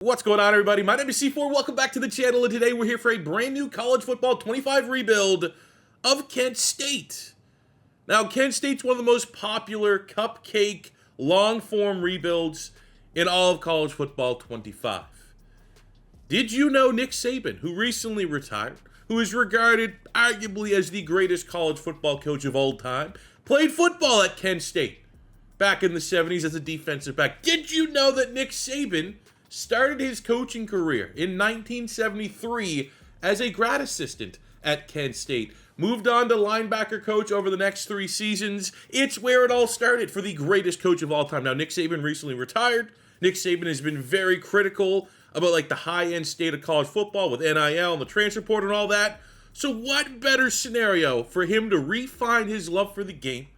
What's going on, everybody? My name is C4. Welcome back to the channel, and today we're here for a brand new college football 25 rebuild of Kent State. Now, Kent State's one of the most popular cupcake long-form rebuilds in all of college football 25. Did you know Nick Saban, who recently retired, who is regarded arguably as the greatest college football coach of all time, played football at Kent State back in the 70s as a defensive back? Did you know that Nick Saban started his coaching career in 1973 as a grad assistant at Kent State? Moved on to linebacker coach over the next 3 seasons. It's where it all started for the greatest coach of all time. Now, Nick Saban recently retired. Nick Saban has been very critical about the high-end state of college football with NIL and the transfer portal and all that. So what better scenario for him to refine his love for the game?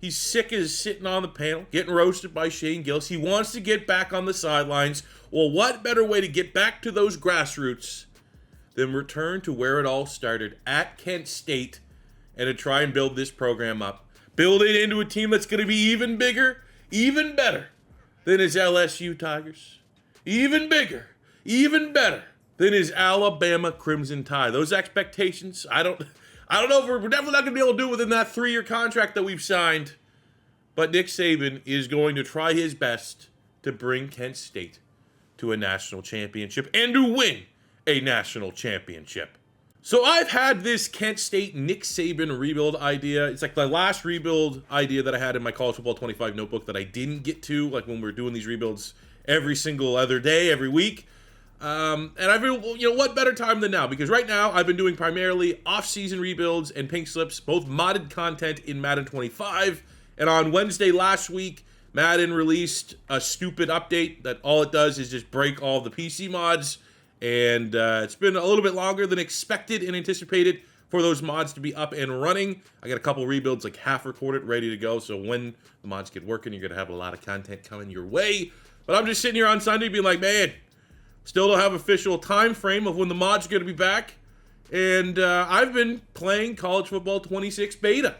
He's sick as sitting on the panel, getting roasted by Shane Gillis. He wants to get back on the sidelines. Well, what better way to get back to those grassroots than return to where it all started at Kent State and to try and build this program up. Build it into a team that's going to be even bigger, even better than his LSU Tigers. Even bigger, even better than his Alabama Crimson Tide. Those expectations, I don't know if we're definitely not going to be able to do it within that 3-year contract that we've signed. But Nick Saban is going to try his best to bring Kent State to a national championship and to win a national championship. So I've had this Kent State Nick Saban rebuild idea. It's like the last rebuild idea that I had in my College Football 25 notebook that I didn't get to, like when we're doing these rebuilds every single other day, every week. And I've been, what better time than now? Because right now I've been doing primarily off-season rebuilds and pink slips, both modded content in Madden 25. And on Wednesday last week, Madden released a stupid update that all it does is just break all the PC mods. And it's been a little bit longer than expected and anticipated for those mods to be up and running. I got a couple rebuilds like half recorded, ready to go. So when the mods get working, you're going to have a lot of content coming your way. But I'm just sitting here on Sunday being like, man, still don't have official time frame of when the mod's going to be back. And I've been playing College Football 26 beta.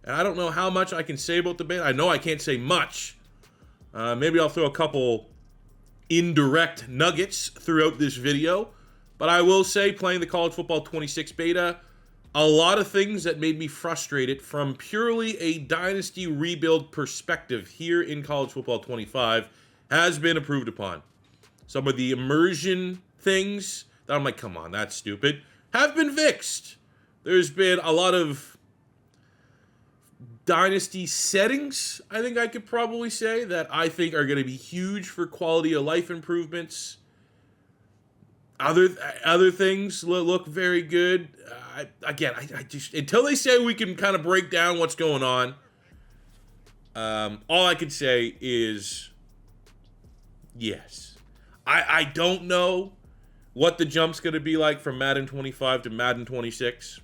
And I don't know how much I can say about the beta. I know I can't say much. Maybe I'll throw a couple indirect nuggets throughout this video. But I will say, playing the College Football 26 beta, a lot of things that made me frustrated from purely a dynasty rebuild perspective here in College Football 25 has been improved upon. Some of the immersion things that I'm like, come on, that's stupid, have been fixed. There's been a lot of dynasty settings, I think I could probably say, that I think are going to be huge for quality of life improvements. Other things look very good. I just, until they say we can kind of break down what's going on, all I can say is yes. I don't know what the jump's going to be like from Madden 25 to Madden 26.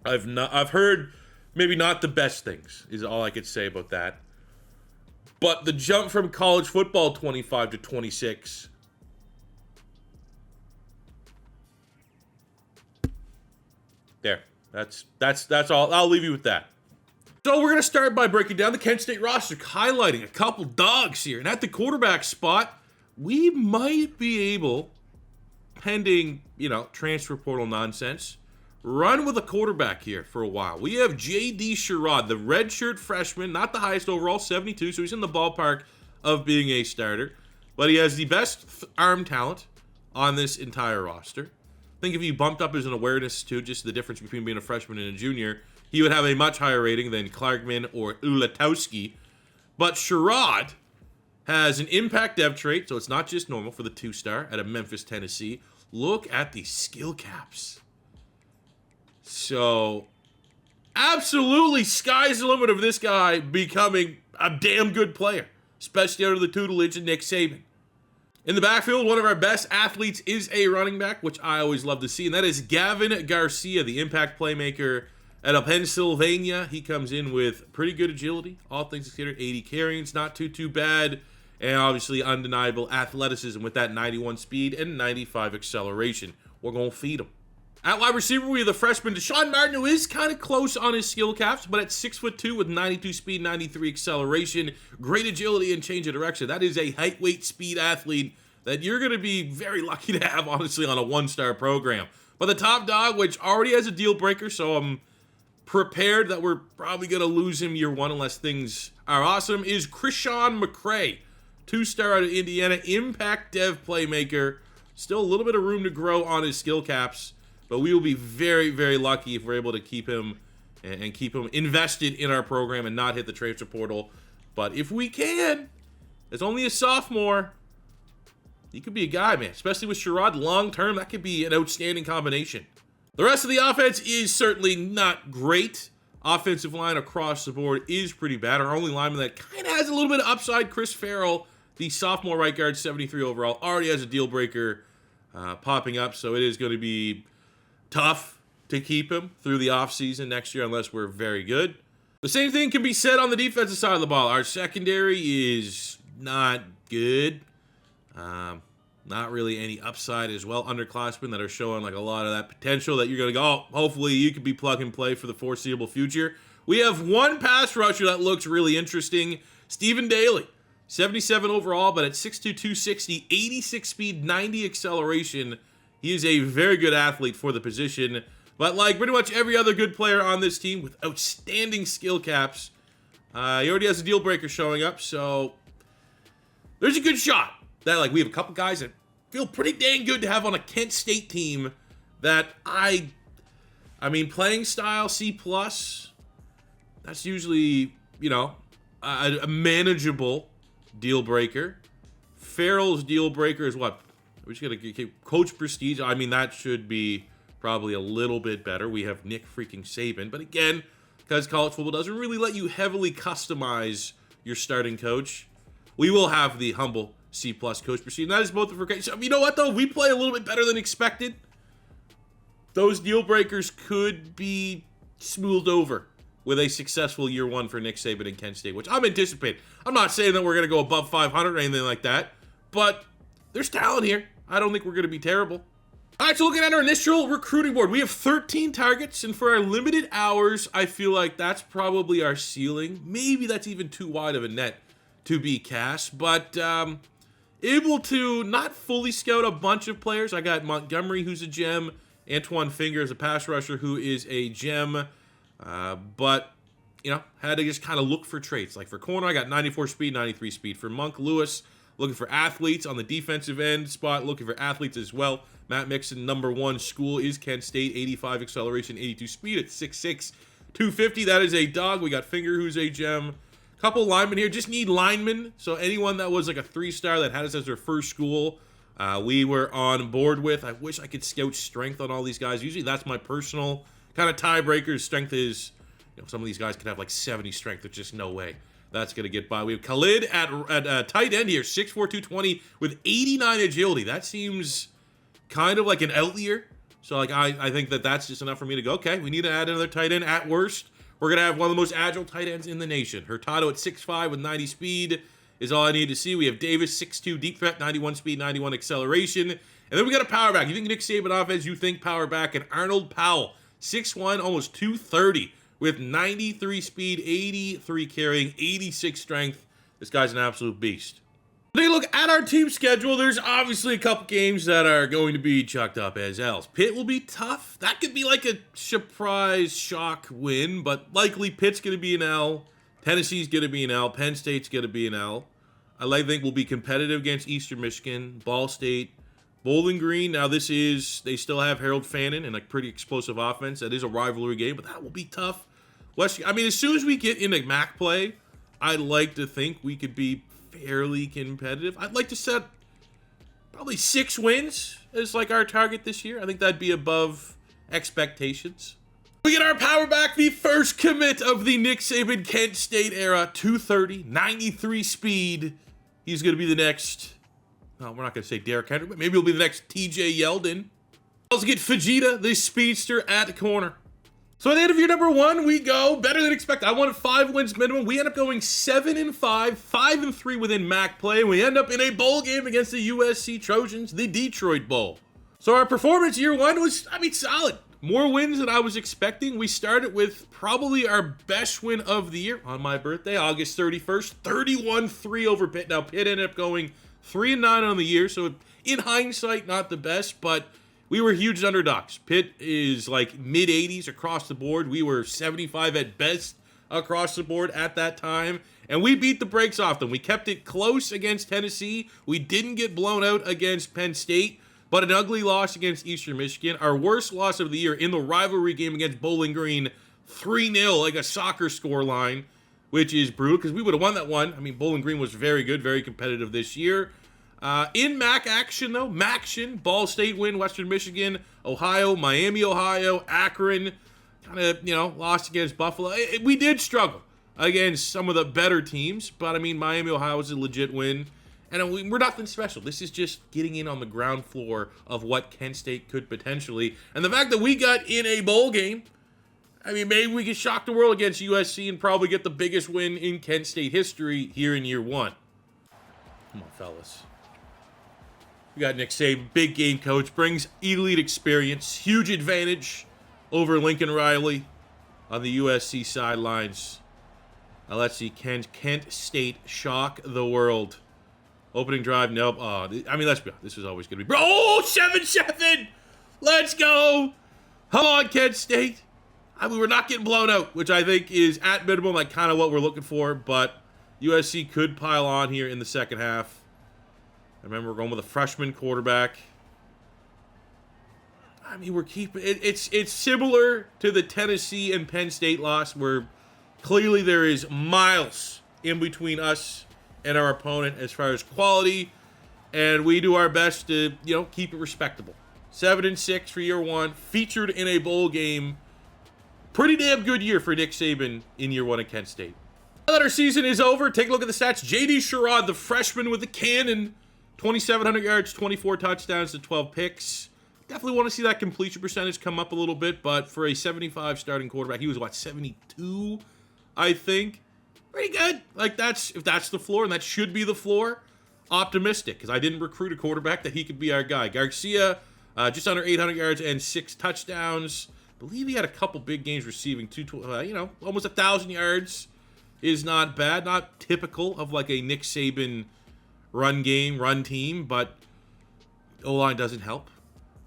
I've heard maybe not the best things, is all I could say about that. But the jump from College Football 25 to 26, there. That's all. I'll leave you with that. So we're going to start by breaking down the Kent State roster, highlighting a couple dogs here. And at the quarterback spot, we might be able, pending, transfer portal nonsense, run with a quarterback here for a while. We have J.D. Sherrod, the redshirt freshman, not the highest overall, 72, so he's in the ballpark of being a starter. But he has the best arm talent on this entire roster. I think if you bumped up his awareness to just the difference between being a freshman and a junior, he would have a much higher rating than Clarkman or Ulatowski. But Sherrod has an impact dev trait, so it's not just normal for the 2-star out of Memphis, Tennessee. Look at the skill caps. So, absolutely sky's the limit of this guy becoming a damn good player, especially under the tutelage of Nick Saban. In the backfield, one of our best athletes is a running back, which I always love to see, and that is Gavin Garcia, the impact playmaker out of Pennsylvania. He comes in with pretty good agility, all things considered, 80 carries, not too bad. And obviously undeniable athleticism with that 91 speed and 95 acceleration. We're going to feed him. At wide receiver, we have the freshman Deshaun Martin, who is kind of close on his skill caps, but at 6'2" with 92 speed, 93 acceleration, great agility and change of direction. That is a height, weight, speed athlete that you're going to be very lucky to have, honestly, on a one-star program. But the top dog, which already has a deal breaker, so I'm prepared that we're probably going to lose him year one unless things are awesome, is Christian McCray. 2-star out of Indiana, impact dev playmaker. Still a little bit of room to grow on his skill caps, but we will be very, very lucky if we're able to keep him and keep him invested in our program and not hit the transfer portal. But if we can, it's only a sophomore. He could be a guy, man, especially with Sherrod long term. That could be an outstanding combination. The rest of the offense is certainly not great. Offensive line across the board is pretty bad. Our only lineman that kind of has a little bit of upside, Chris Farrell, the sophomore right guard, 73 overall, already has a deal breaker popping up, so it is going to be tough to keep him through the offseason next year unless we're very good. The same thing can be said on the defensive side of the ball. Our secondary is not good. Not really any upside as well. Underclassmen that are showing like a lot of that potential that you're going to go, oh, hopefully you could be plug and play for the foreseeable future. We have one pass rusher that looks really interesting. Stephen Daly, 77 overall, but at 6'2", 260, 86 speed, 90 acceleration. He is a very good athlete for the position. But like pretty much every other good player on this team with outstanding skill caps, he already has a deal breaker showing up, so there's a good shot that like we have a couple guys that feel pretty dang good to have on a Kent State team that I mean, playing style C+, that's usually, you know, a manageable deal breaker. Farrell's deal breaker is what? We're just going to keep Coach Prestige. I mean, that should be probably a little bit better. We have Nick freaking Saban. But again, because college football doesn't really let you heavily customize your starting coach, we will have the humble C+ Coach Prestige. And that is both of our. So, you know what, though? We play a little bit better than expected. Those deal breakers could be smoothed over with a successful year one for Nick Saban and Kent State, which I'm anticipating. I'm not saying that we're going to go above 500 or anything like that, but there's talent here. I don't think we're going to be terrible. All right, so looking at our initial recruiting board, we have 13 targets, and for our limited hours, I feel like that's probably our ceiling. Maybe that's even too wide of a net to be cast, but able to not fully scout a bunch of players. I got Montgomery, who's a gem, Antoine Finger is a pass rusher who is a gem, but, you know, had to just kind of look for traits. Like for corner, I got 94 speed, 93 speed. For Monk Lewis, looking for athletes on the defensive end spot, looking for athletes as well. Matt Mixon, number one school is Kent State, 85 acceleration, 82 speed at 6'6", 250. That is a dog. We got Finger, who's a gem. Couple linemen here. Just need linemen. So anyone that was like a 3-star that had us as their first school, we were on board with. I wish I could scout strength on all these guys. Usually that's my personal kind of tiebreaker. Strength is, you know, some of these guys could have like 70 strength. There's just no way that's going to get by. We have Khalid at tight end here, 6'4", 220 with 89 agility. That seems kind of like an outlier. So like I think that that's just enough for me to go, okay, we need to add another tight end. At worst, we're going to have one of the most agile tight ends in the nation. Hurtado at 6'5 with 90 speed is all I need to see. We have Davis, 6'2", deep threat, 91 speed, 91 acceleration. And then we got a power back. You think Nick Saban offense, you think power back. And Arnold Powell, 6'1", almost 230 with 93 speed, 83 carrying, 86 strength. This guy's an absolute beast. When you look at our team schedule, there's obviously a couple games that are going to be chalked up as L's. Pitt will be tough. That could be like a surprise shock win, but likely Pitt's going to be an L. Tennessee's going to be an L. Penn State's going to be an L. I think we'll be competitive against Eastern Michigan, Ball State, Bowling Green. Now they still have Harold Fannin and a pretty explosive offense. That is a rivalry game, but that will be tough. I mean, as soon as we get into MAC play, I'd like to think we could be fairly competitive. I'd like to set probably 6 wins as like our target this year. I think that'd be above expectations. We get our power back, the first commit of the Nick Saban Kent State era, 230, 93 speed. He's going to be the next, we're not going to say Derrick Henry, but maybe he'll be the next TJ Yeldon. Let's get Fajita, the speedster, at the corner. So at the end of year number 1, we go better than expected. I wanted 5 wins minimum. We end up going 7-5, 5-3 within MAC play. And we end up in a bowl game against the USC Trojans, the Detroit Bowl. So our performance year 1 was, solid. More wins than I was expecting. We started with probably our best win of the year on my birthday, August 31st, 31-3 over Pitt. Now Pitt ended up going 3-9 on the year, so in hindsight, not the best, but we were huge underdogs. Pitt is like mid-80s across the board. We were 75 at best across the board at that time, and we beat the brakes off them. We kept it close against Tennessee. We didn't get blown out against Penn State, but an ugly loss against Eastern Michigan. Our worst loss of the year in the rivalry game against Bowling Green, 3-0, like a soccer score line, which is brutal because we would have won that one. I mean, Bowling Green was very good, very competitive this year. In MAC action, though, MACtion, Ball State win, Western Michigan, Ohio, Miami, Ohio, Akron, kind of, lost against Buffalo. We did struggle against some of the better teams, but, I mean, Miami, Ohio was a legit win. And we're nothing special. This is just getting in on the ground floor of what Kent State could potentially. And the fact that we got in a bowl game, I mean, maybe we could shock the world against USC and probably get the biggest win in Kent State history here in year one. Come on, fellas. We got Nick Saban, big game coach, brings elite experience, huge advantage over Lincoln Riley on the USC sidelines. Now let's see, can Kent State shock the world? Opening drive, nope. I mean, let's be honest. This was always going to be... Oh, 7-7! Let's go! Come on, Kent State. I mean, we're not getting blown out, which I think is, at minimum, like kind of what we're looking for. But USC could pile on here in the second half. I remember we're going with a freshman quarterback. I mean, we're keeping... It's similar to the Tennessee and Penn State loss, where clearly there is miles in between us and our opponent as far as quality, and we do our best to, keep it respectable. 7-6 for year one, featured in a bowl game. Pretty damn good year for Nick Saban in year one at Kent State. Now that our season is over, take a look at the stats. J.D. Sherrod, the freshman with the cannon, 2,700 yards, 24 touchdowns to 12 picks. Definitely want to see that completion percentage come up a little bit, but for a 75 starting quarterback, he was, 72, I think? Pretty good. If that's the floor, and that should be the floor, optimistic, because I didn't recruit a quarterback that he could be our guy. Garcia, just under 800 yards and 6 touchdowns. I believe he had a couple big games receiving, almost 1,000 yards is not bad. Not typical of like a Nick Saban run team, but O-line doesn't help.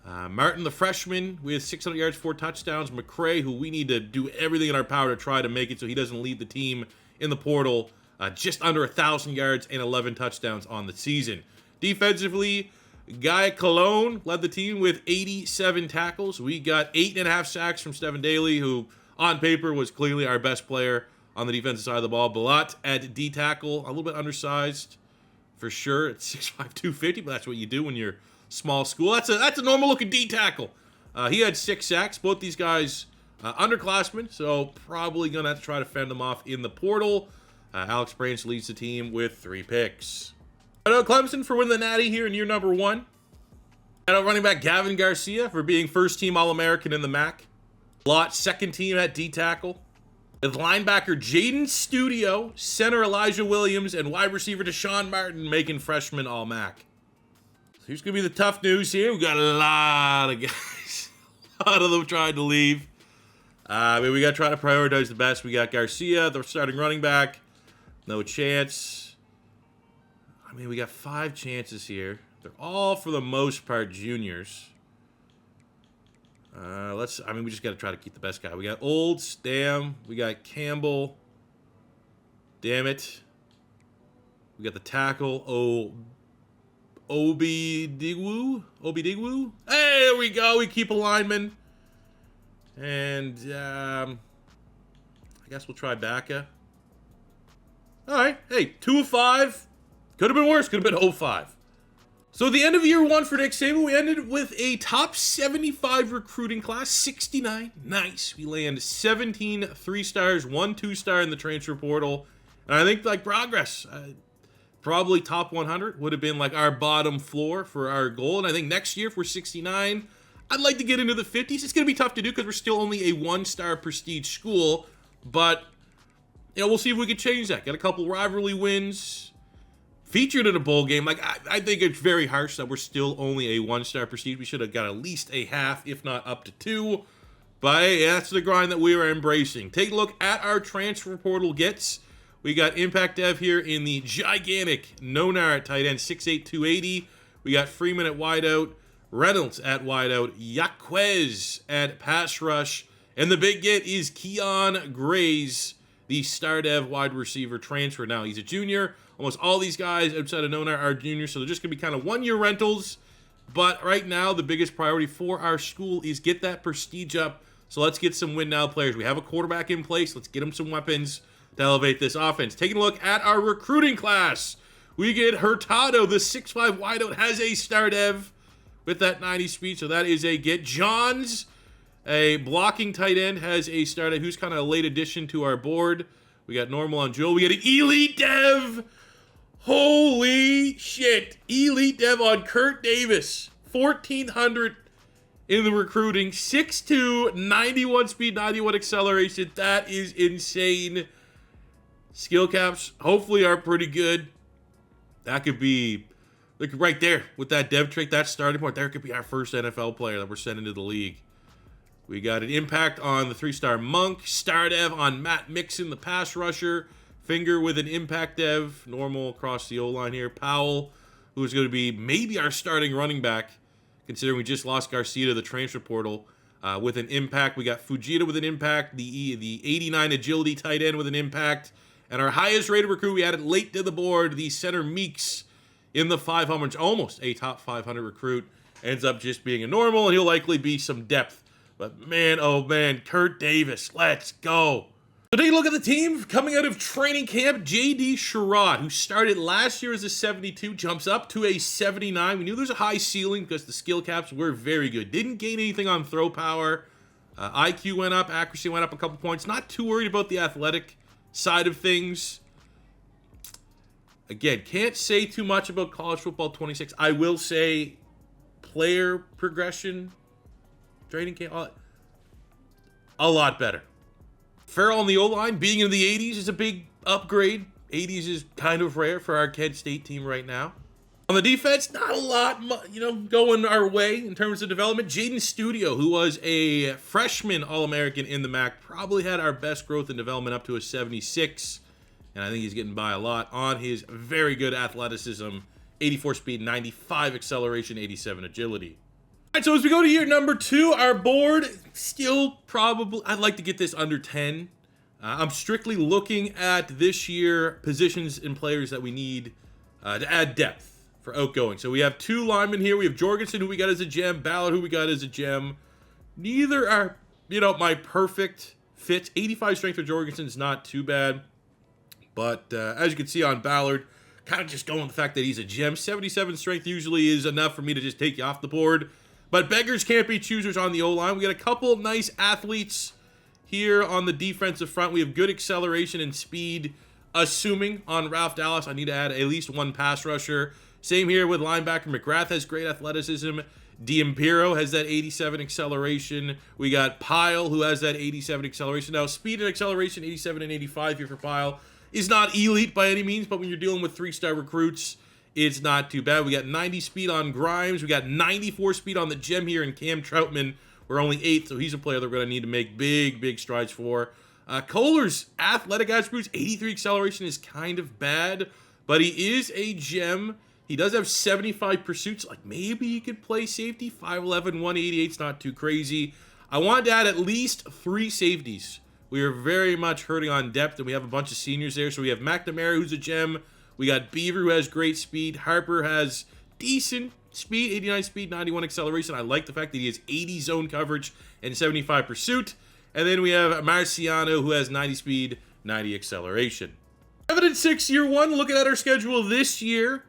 Martin, the freshman, with 600 yards, 4 touchdowns. McCray, who we need to do everything in our power to try to make it so he doesn't lead the team in the portal, just under 1,000 yards and 11 touchdowns on the season. Defensively, Guy Cologne led the team with 87 tackles. We got 8.5 sacks from Stephen Daly, who on paper was clearly our best player on the defensive side of the ball. Balat at D tackle, a little bit undersized for sure at 6'5", 250, but that's what you do when you're small school. That's a normal looking D tackle. He had 6 sacks. Both these guys underclassmen, so probably going to have to try to fend them off in the portal. Alex Branch leads the team with 3 picks. Shout out Clemson for winning the Natty here in year number 1. Shout out running back Gavin Garcia for being first-team All-American in the MAC. Lott, second team at D-tackle. With linebacker Jaden Studio, center Elijah Williams, and wide receiver Deshaun Martin making freshman All-MAC. So here's going to be the tough news here. We've got a lot of guys. A lot of them trying to leave. We got to try to prioritize the best. We got Garcia, the starting running back. No chance. I mean, we got 5 chances here. They're all, for the most part, juniors. We just got to try to keep the best guy. We got Olds, damn. We got Campbell. Damn it. We got the tackle, Obi-Digwu. Hey, there we go. We keep a lineman. And, I guess we'll try Bacca. All right. Hey, 2 of 5. Could have been worse. Could have been 0-5. So at the end of year 1 for Nick Saban, we ended with a top 75 recruiting class, 69. Nice. We land 17 3-stars, 1 2-star in the transfer portal. And I think, progress. Probably top 100 would have been, our bottom floor for our goal. And I think next year, if we're 69, I'd like to get into the 50s. It's going to be tough to do because we're still only a 1-star prestige school. But, we'll see if we can change that. Got a couple rivalry wins. Featured in a bowl game. I think it's very harsh that we're still only a 1-star prestige. We should have got at least a half, if not up to 2. But hey, that's the grind that we are embracing. Take a look at our transfer portal gets. We got Impact Dev here in the gigantic Nonar at tight end, 6'8", 280. We got Freeman at wideout, Reynolds at wideout, Yaquez at pass rush, and the big get is Keon Grays, the star dev wide receiver transfer. Now, he's a junior. Almost all these guys outside of Nonar are juniors, so they're just going to be kind of one-year rentals. But right now, the biggest priority for our school is get that prestige up. So let's get some win-now players. We have a quarterback in place. Let's get him some weapons to elevate this offense. Taking a look at our recruiting class. We get Hurtado, the 6'5 wideout, has a star dev with that 90 speed, so that is a get. Johns, a blocking tight end, has a star dev, who's kind of a late addition to our board. We got normal on Joel. We got an elite dev. Holy shit. Elite dev on Kurt Davis. 1,400 in the recruiting. 6'2", 91 speed, 91 acceleration. That is insane. Skill caps hopefully are pretty good. That could be, look right there with that dev trait, that starting point. There could be our first NFL player that we're sending to the league. We got an impact on the 3-star Monk. Star dev on Matt Mixon, the pass rusher. Finger with an impact dev. Normal across the O-line here. Powell, who's going to be maybe our starting running back, considering we just lost Garcia to the transfer portal, with an impact. We got Fujita with an impact. The 89 agility tight end with an impact. And our highest rated recruit, we added late to the board, the center Meeks in the 500, almost a top 500 recruit. Ends up just being a normal, and he'll likely be some depth. But man, oh man, Kurt Davis, let's go. So take a look at the team coming out of training camp. J.D. Sherrod, who started last year as a 72, jumps up to a 79. We knew there's a high ceiling because the skill caps were very good. Didn't gain anything on throw power. IQ went up, accuracy went up a couple points. Not too worried about the athletic side of things. Again, can't say too much about college football 26. I will say player progression, training camp, a lot better. Farrell on the O-line, being in the 80s is a big upgrade. 80s is kind of rare for our Kent State team right now. On the defense, not a lot, going our way in terms of development. Jaden Studio, who was a freshman All-American in the MAC, probably had our best growth and development up to a 76. And I think he's getting by a lot on his very good athleticism. 84 speed, 95 acceleration, 87 agility. All right, so as we go to year number 2, our board still probably, I'd like to get this under 10. I'm strictly looking at this year positions and players that we need to add depth for outgoing. So we have 2 linemen here. We have Jorgensen, who we got as a gem, Ballard, who we got as a gem. Neither are, my perfect fit. 85 strength for Jorgensen is not too bad. But as you can see on Ballard, kind of just going with the fact that he's a gem. 77 strength usually is enough for me to just take you off the board. But beggars can't be choosers on the O-line. We got a couple nice athletes here on the defensive front. We have good acceleration and speed. Assuming on Ralph Dallas, I need to add at least 1 pass rusher. Same here with linebacker. McGrath has great athleticism. D'Impero has that 87 acceleration. We got Pyle, who has that 87 acceleration. Now, speed and acceleration, 87 and 85 here for Pyle, is not elite by any means, but when you're dealing with 3-star recruits, it's not too bad. We got 90 speed on Grimes. We got 94 speed on the gem here in Cam Troutman. We're only 8th, so he's a player that we're going to need to make big strides for. Kohler's athletic attributes, 83 acceleration is kind of bad, but he is a gem. He does have 75 pursuits. Like, maybe he could play safety. 5'11", 188 is not too crazy. I wanted to add at least 3 safeties. We are very much hurting on depth, and we have a bunch of seniors there. So we have McNamara, who's a gem. We got Beaver, who has great speed. Harper has decent speed, 89 speed, 91 acceleration. I like the fact that he has 80 zone coverage and 75 pursuit. And then we have Marciano, who has 90 speed, 90 acceleration. 7-6 year 1, looking at our schedule this year.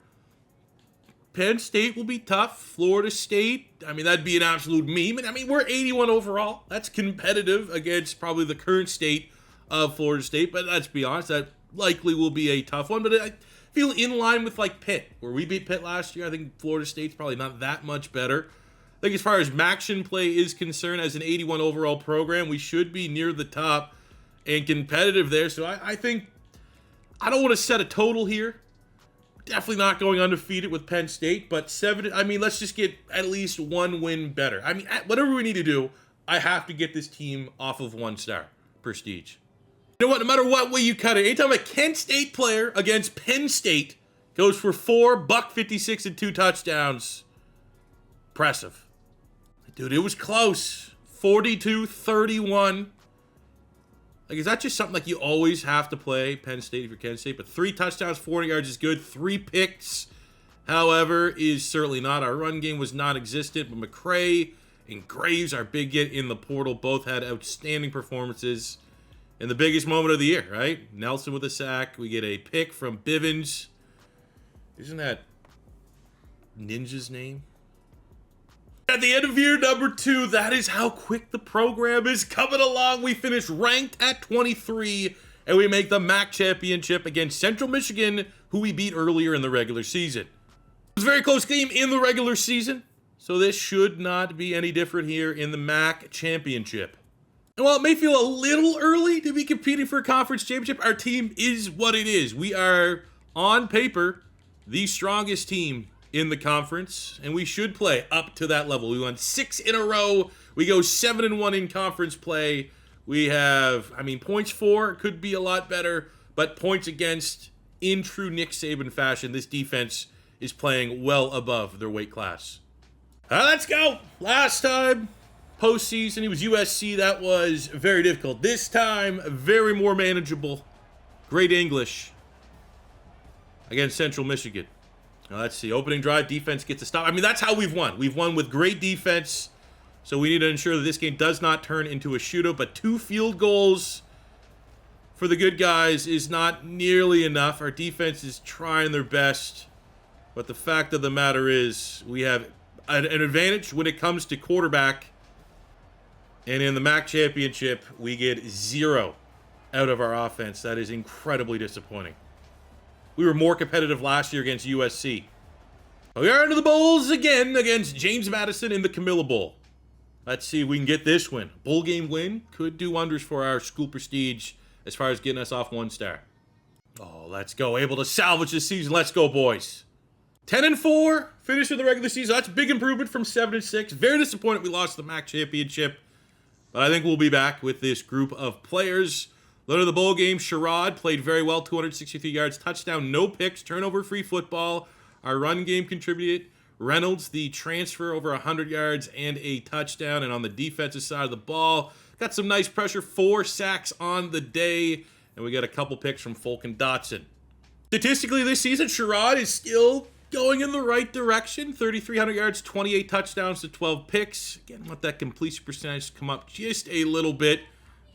Penn State will be tough. Florida State, that'd be an absolute meme. And we're 81 overall. That's competitive against probably the current state of Florida State. But let's be honest, that likely will be a tough one. But I feel in line with like Pitt, where we beat Pitt last year. I think Florida State's probably not that much better. I think as far as Maction play is concerned, as an 81 overall program, we should be near the top and competitive there. So I think, I don't want to set a total here. Definitely not going undefeated with Penn State, but 7, let's just get at least 1 win better. Whatever we need to do, I have to get this team off of 1 star prestige. You know what? No matter what way you cut it, anytime a Kent State player against Penn State goes for 4, buck 56 and 2 touchdowns, impressive. Dude, it was close. 42-31. Like, is that just something like you always have to play Penn State if you're Kent State? But 3 touchdowns, 40 yards is good. 3 picks, however, is certainly not. Our run game was non-existent, but McCray and Graves, our big get in the portal, both had outstanding performances in the biggest moment of the year, right? Nelson with a sack. We get a pick from Bivens. Isn't that Ninja's name? At the end of year number 2, that is how quick the program is coming along. We finish ranked at 23, and we make the MAC championship against Central Michigan, who we beat earlier in the regular season. It was a very close game in the regular season, so this should not be any different here in the MAC championship. And while it may feel a little early to be competing for a conference championship, our team is what it is. We are, on paper, the strongest team in the conference, and we should play up to that level. We won 6 in a row. We go 7-1 in conference play. We have, points for could be a lot better, but points against, in true Nick Saban fashion, this defense is playing well above their weight class. Let's go. Last time, postseason, it was USC. That was very difficult. This time, very more manageable. Great English against Central Michigan. Now, let's see. Opening drive, defense gets a stop. That's how we've won. We've won with great defense, so we need to ensure that this game does not turn into a shootout, but 2 field goals for the good guys is not nearly enough. Our defense is trying their best, but the fact of the matter is we have an advantage when it comes to quarterback, and in the MAC championship, we get 0 out of our offense. That is incredibly disappointing. We were more competitive last year against USC. We are into the bowls again against James Madison in the Camilla Bowl. Let's see if we can get this win. Bowl game win could do wonders for our school prestige as far as getting us off 1 star. Oh, let's go. Able to salvage this season. Let's go, boys. 10-4, finish in the regular season. That's a big improvement from 7-6. Very disappointed we lost the MAC championship, but I think we'll be back with this group of players. Later in the bowl game, Sherrod played very well, 263 yards, touchdown, no picks, turnover-free football. Our run game contributed. Reynolds, the transfer, over 100 yards and a touchdown. And on the defensive side of the ball, got some nice pressure, 4 sacks on the day, and we got a couple picks from Folk and Dotson. Statistically this season, Sherrod is still going in the right direction. 3,300 yards, 28 touchdowns to 12 picks. Again, let that completion percentage come up just a little bit,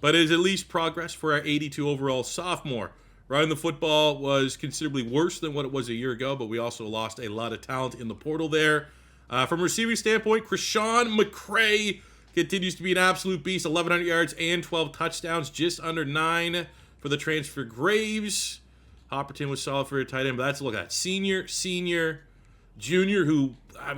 but it is at least progress for our 82 overall sophomore. Running the football was considerably worse than what it was a year ago, but we also lost a lot of talent in the portal there. From a receiving standpoint, Krishawn McCray continues to be an absolute beast. 1,100 yards and 12 touchdowns, just under 9 for the transfer. Graves, Hopperton was solid for a tight end, but that's a look at senior, junior, who,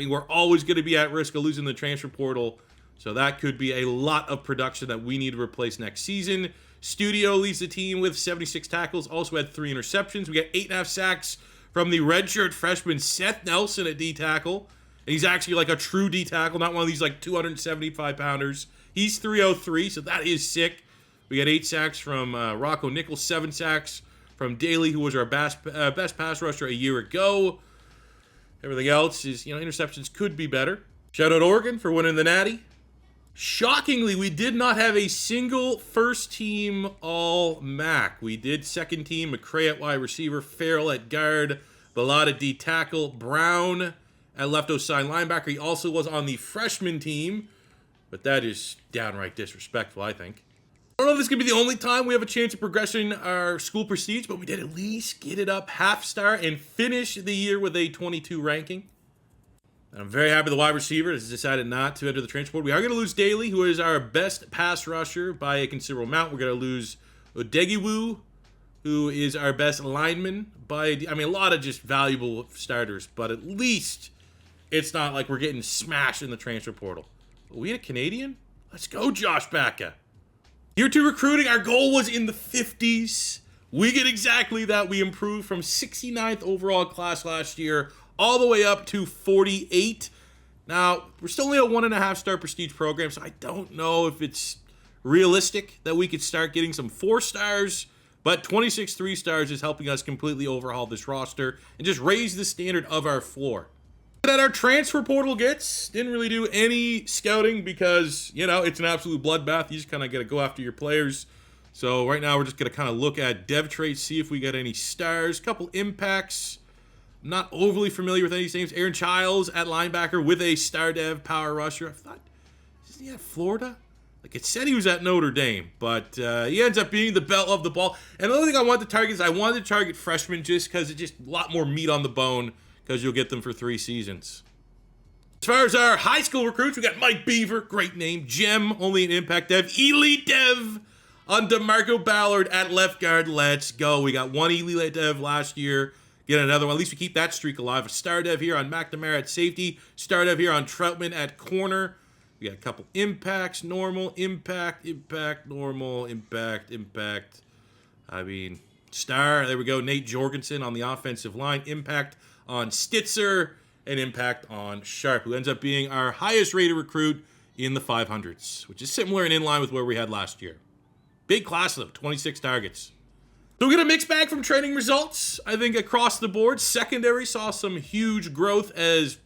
we're always going to be at risk of losing the transfer portal. So that could be a lot of production that we need to replace next season. Studio leads the team with 76 tackles, also had 3 interceptions. We got 8.5 sacks from the redshirt freshman Seth Nelson at D-tackle. And he's actually like a true D-tackle, not one of these like 275-pounders. He's 303, so that is sick. We got 8 sacks from Rocco Nichols, 7 sacks from Daly, who was our best pass rusher a year ago. Everything else is, interceptions could be better. Shout out Oregon for winning the Natty. Shockingly, we did not have a single first-team All-MAC. We did second-team, McCray at wide receiver, Farrell at guard, Bellotta D-tackle, Brown at left outside linebacker. He also was on the freshman team, but that is downright disrespectful, I think. I don't know if this is going to be the only time we have a chance of progressing our school prestige, but we did at least get it up half star and finish the year with a 22 ranking. And I'm very happy the wide receiver has decided not to enter the transfer portal. We are going to lose Daly, who is our best pass rusher by a considerable amount. We're going to lose Odegiwu, who is our best lineman by, a lot of just valuable starters, but at least it's not like we're getting smashed in the transfer portal. But we had a Canadian? Let's go, Josh Backa. Year 2 recruiting, our goal was in the 50s. We get exactly that. We improved from 69th overall class last year all the way up to 48. Now, we're still only a 1.5 star prestige program, so I don't know if it's realistic that we could start getting some 4 stars, but 26 3 stars is helping us completely overhaul this roster and just raise the standard of our floor. That our transfer portal gets, didn't really do any scouting because, you know, it's an absolute bloodbath. You just kind of got to go after your players. So right now we're just going to kind of look at dev traits, see if we got any stars, couple impacts. Not overly familiar with any of these names. Aaron Childs at linebacker with a star dev power rusher. I thought, isn't he at Florida? Like it said he was at Notre Dame, but he ends up being the belle of the ball. And the other thing I wanted to target is I wanted to target freshmen just because it's just a lot more meat on the bone because you'll get them for 3 seasons. As far as our high school recruits, we got Mike Beaver, great name. Gem, only an impact dev. Elite dev on DeMarco Ballard at left guard. Let's go. We got 1 elite dev last year. Get another one. At least we keep that streak alive. A star dev here on McNamara at safety. Star dev here on Troutman at corner. We got a couple impacts. Normal, impact, normal, impact. I mean, star. There we go. Nate Jorgensen on the offensive line. Impact on Stitzer. And impact on Sharp, who ends up being our highest rated recruit in the 500s, which is similar and in line with where we had last year. Big class, though. 26 targets. So we get a mixed bag from training results. I think across the board, secondary saw some huge growth as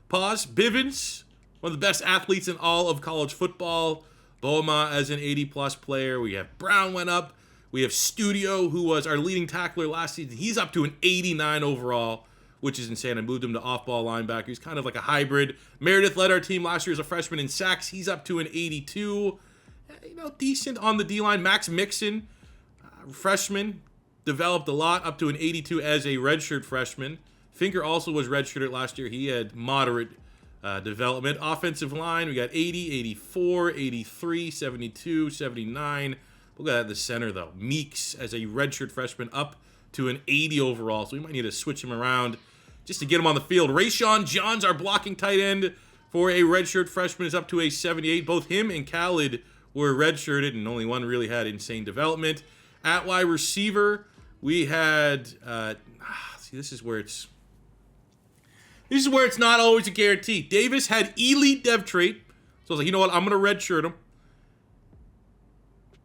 Bivens, one of the best athletes in all of college football. Boma as an 80-plus player. We have Brown went up. We have Studio, who was our leading tackler last season. He's up to an 89 overall, which is insane. I moved him to off-ball linebacker. He's kind of like a hybrid. Meredith led our team last year as a freshman in sacks. He's up to an 82. You know, decent on the D-line. Max Mixon, freshman, developed a lot, up to an 82 as a redshirt freshman. Finker also was redshirted last year. He had moderate development. Offensive line, we got 80, 84, 83, 72, 79. Look at that, the center, though. Meeks as a redshirt freshman up to an 80 overall, so we might need to switch him around just to get him on the field. Rayshawn Johns, our blocking tight end for a redshirt freshman, is up to a 78. Both him and Khaled were redshirted, and only one really had insane development. At wide receiver, we had, see, this is where it's not always a guarantee. Davis had elite dev trait, so I was like, you know what, I'm going to redshirt him.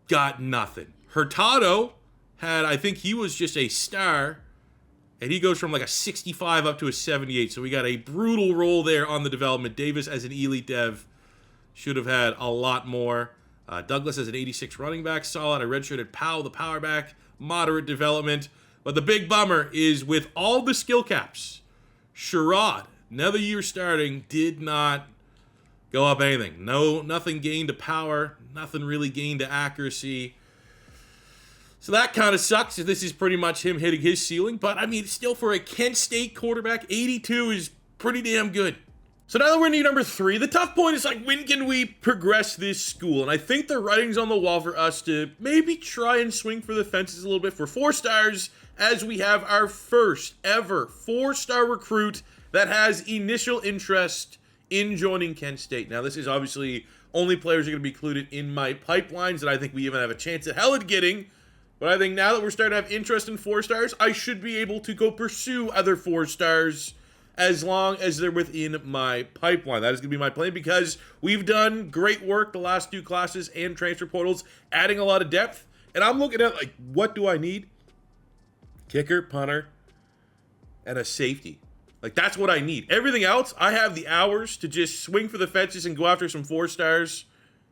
Got nothing. Hurtado had, I think he was just a star, and he goes from like a 65 up to a 78, so we got a brutal roll there on the development. Davis as an elite dev should have had a lot more. Douglas as an 86 running back, solid. I redshirted Powell, the power back, moderate development. But the big bummer is with all the skill caps, Sherrod, another year starting, did not go up anything. Nothing gained to power, nothing really gained to accuracy. So that kind of sucks. This is pretty much him hitting his ceiling. But, I mean, still for a Kent State quarterback, 82 is pretty damn good. So now that we're in year number 3, the tough point is, like, when can we progress this school? And I think the writing's on the wall for us to maybe try and swing for the fences a little bit for 4 stars, as we have our first ever 4-star recruit that has initial interest in joining Kent State. Now, this is obviously only players are going to be included in my pipelines that I think we even have a chance at hell at getting. But I think now that we're starting to have interest in 4 stars, I should be able to go pursue other 4 stars as long as they're within my pipeline. That is going to be my plan because we've done great work the last 2 classes and transfer portals, adding a lot of depth. And I'm looking at, like, what do I need? Kicker, punter, and a safety. Like, that's what I need. Everything else, I have the hours to just swing for the fences and go after some 4 stars,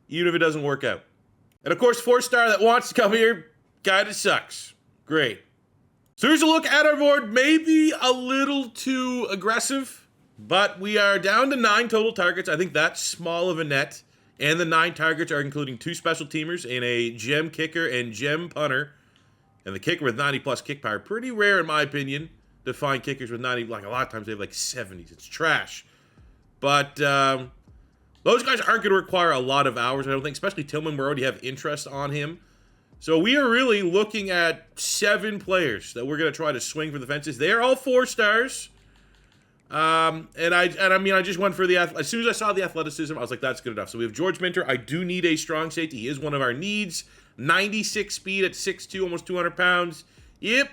even if it doesn't work out. And, of course, 4-star that wants to come here, kind of sucks. Great. So here's a look at our board. Maybe a little too aggressive, but we are down to 9 total targets. I think that's small of a net. And the 9 targets are including 2 special teamers and a gem kicker and gem punter. And the kicker with 90-plus kick power. Pretty rare, in my opinion, to find kickers with 90. Like, a lot of times they have, like, 70s. It's trash. But those guys aren't going to require a lot of hours, I don't think. Especially Tillman, we already have interest on him. So we are really looking at 7 players that we're going to try to swing for the fences. They are all 4 stars. I mean, I just went for the, as soon as I saw the athleticism, I was like, that's good enough. So we have George Minter. I do need a strong safety. He is one of our needs. 96 speed at 6'2", almost 200 pounds. Yep.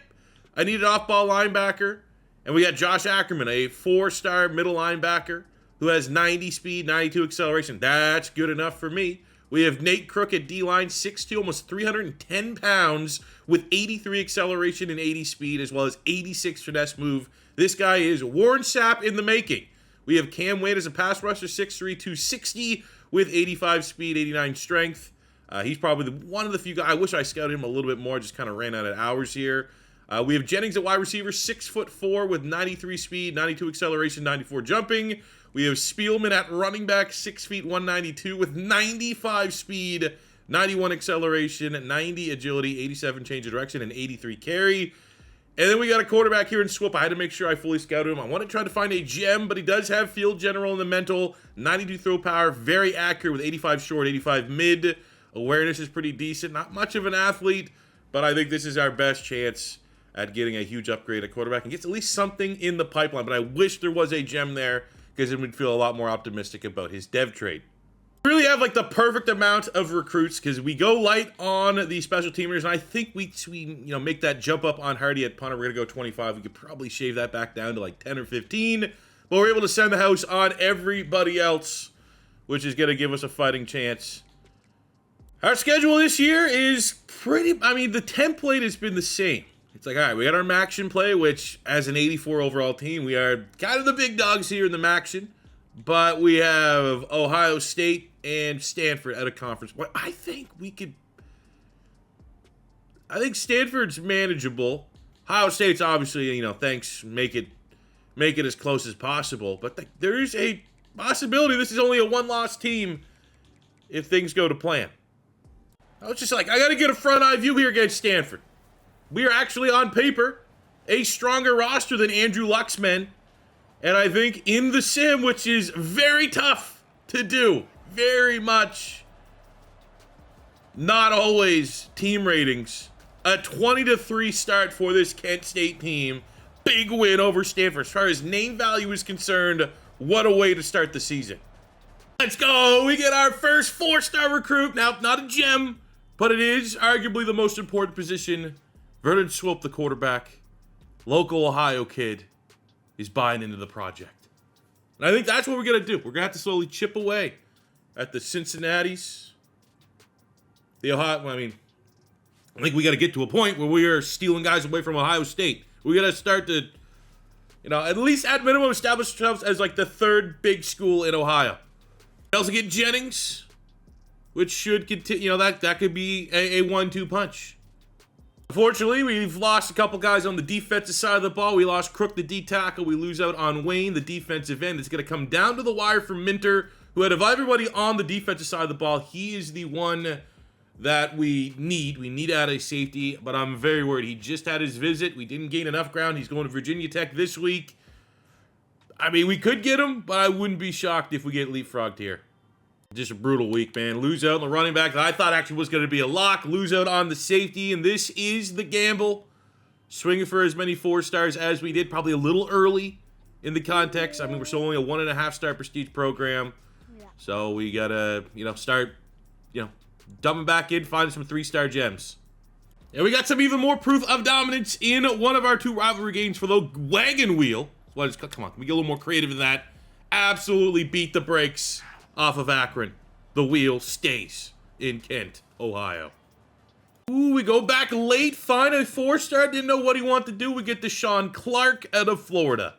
I need an off-ball linebacker. And we got Josh Ackerman, a 4-star middle linebacker who has 90 speed, 92 acceleration. That's good enough for me. We have Nate Crook at D-line, 6'2", almost 310 pounds, with 83 acceleration and 80 speed, as well as 86 finesse move. This guy is Warren Sapp in the making. We have Cam Wade as a pass rusher, 6'3", 260, with 85 speed, 89 strength. He's probably one of the few guys. I wish I scouted him a little bit more, just kind of ran out of hours here. We have Jennings at wide receiver, 6'4", with 93 speed, 92 acceleration, 94 jumping. We have Spielman at running back, 6 feet, 192, with 95 speed, 91 acceleration, 90 agility, 87 change of direction, and 83 carry. And then we got a quarterback here in Swoop. I had to make sure I fully scouted him. I want to try to find a gem, but he does have field general in the mental, 92 throw power, very accurate with 85 short, 85 mid. Awareness is pretty decent. Not much of an athlete, but I think this is our best chance at getting a huge upgrade at quarterback and gets at least something in the pipeline. But I wish there was a gem there because it would feel a lot more optimistic about his dev trade. We really have like the perfect amount of recruits because we go light on the special teamers, and I think we make that jump up on Hardy at punter. We're gonna go 25. We could probably shave that back down to like 10 or 15, but we're able to send the house on everybody else, which is gonna give us a fighting chance. Our schedule this year is pretty. I mean, the template has been the same. It's like, all right, we got our Maction play, which as an 84 overall team, we are kind of the big dogs here in the Maction. But we have Ohio State and Stanford at a conference. Well, I think Stanford's manageable. Ohio State's obviously, thanks, make it as close as possible. But there is a possibility this is only a one-loss team if things go to plan. I was just like, I got to get a front-eye view here against Stanford. We are actually, on paper, a stronger roster than Andrew Luck's men. And I think in the sim, which is very tough to do, very much not always team ratings, a 20-3 start for this Kent State team. Big win over Stanford. As far as name value is concerned, what a way to start the season. Let's go. We get our first 4-star recruit. Now, not a gem, but it is arguably the most important position. Vernon Swope, the quarterback, local Ohio kid, is buying into the project. And I think that's what we're going to do. We're going to have to slowly chip away at the Cincinnatis. The Ohio, I think we got to get to a point where we are stealing guys away from Ohio State. We got to start to, at least at minimum establish ourselves as like the third big school in Ohio. We also get Jennings, which should continue, that could be a 1-2 punch. Unfortunately, we've lost a couple guys on the defensive side of the ball. We lost Crook, the D tackle. We lose out on Wayne, the defensive end. It's going to come down to the wire for Minter, who out of everybody on the defensive side of the ball, he is the one that we need. We need out a safety, but I'm very worried. He just had his visit. We didn't gain enough ground. He's going to Virginia Tech this week. I mean, we could get him, but I wouldn't be shocked if we get leapfrogged here. Just a brutal week, man. Lose out on the running back that I thought actually was going to be a lock. Lose out on the safety, and this is the gamble. Swinging for as many 4-stars as we did. Probably a little early in the context. I mean, we're still only a 1.5-star prestige program. So we got to, start, dumping back in, finding some 3-star gems. And we got some even more proof of dominance in one of our 2 rivalry games for the wagon wheel. Come on, can we get a little more creative than that? Absolutely beat the brakes off of Akron. The wheel stays in Kent, Ohio. Ooh, we go back late, find a 4-star. Didn't know what he wanted to do. We get Deshaun Clark out of Florida.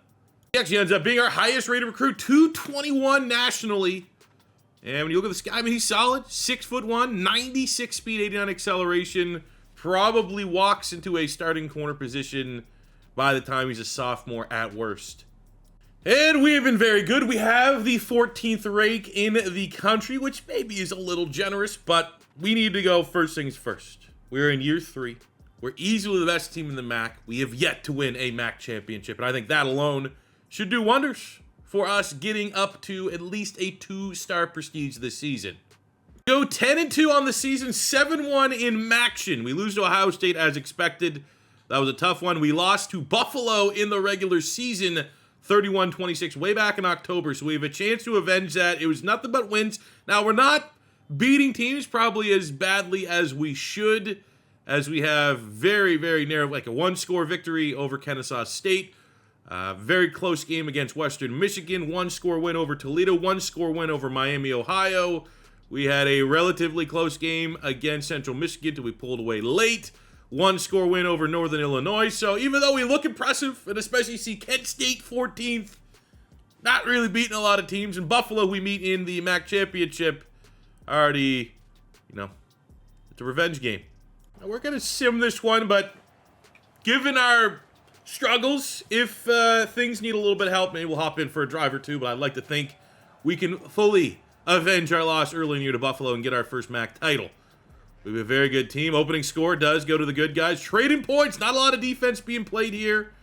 He actually ends up being our highest rated recruit, 221 nationally. And when you look at this guy, he's solid. 6'1", 96 speed, 89 acceleration. Probably walks into a starting corner position by the time he's a sophomore at worst. And we have been very good. We have the 14th rank in the country, which maybe is a little generous, but we need to go first things first. We're in year 3. We're easily the best team in the MAC. We have yet to win a MAC championship, and I think that alone should do wonders for us getting up to at least a 2-star prestige this season. We go 10-2 on the season, 7-1 in Maction. We lose to Ohio State as expected. That was a tough one. We lost to Buffalo in the regular season, 31-26 way back in October, so we have a chance to avenge that. It was nothing but wins. Now, we're not beating teams probably as badly as we should, as we have very, very narrow, like a 1-score victory over Kennesaw State, very close game against Western Michigan, 1-score win over Toledo, 1-score win over Miami, Ohio. We had a relatively close game against Central Michigan till we pulled away late. 1-score win over Northern Illinois. So even though we look impressive, and especially see Kent State 14th, not really beating a lot of teams. In Buffalo, we meet in the MAC Championship. Already, it's a revenge game. Now, we're going to sim this one, but given our struggles, if things need a little bit of help, maybe we'll hop in for a drive or two, but I'd like to think we can fully avenge our loss early in the year to Buffalo and get our first MAC title. We have a very good team. Opening score does go to the good guys. Trading points, not a lot of defense being played here,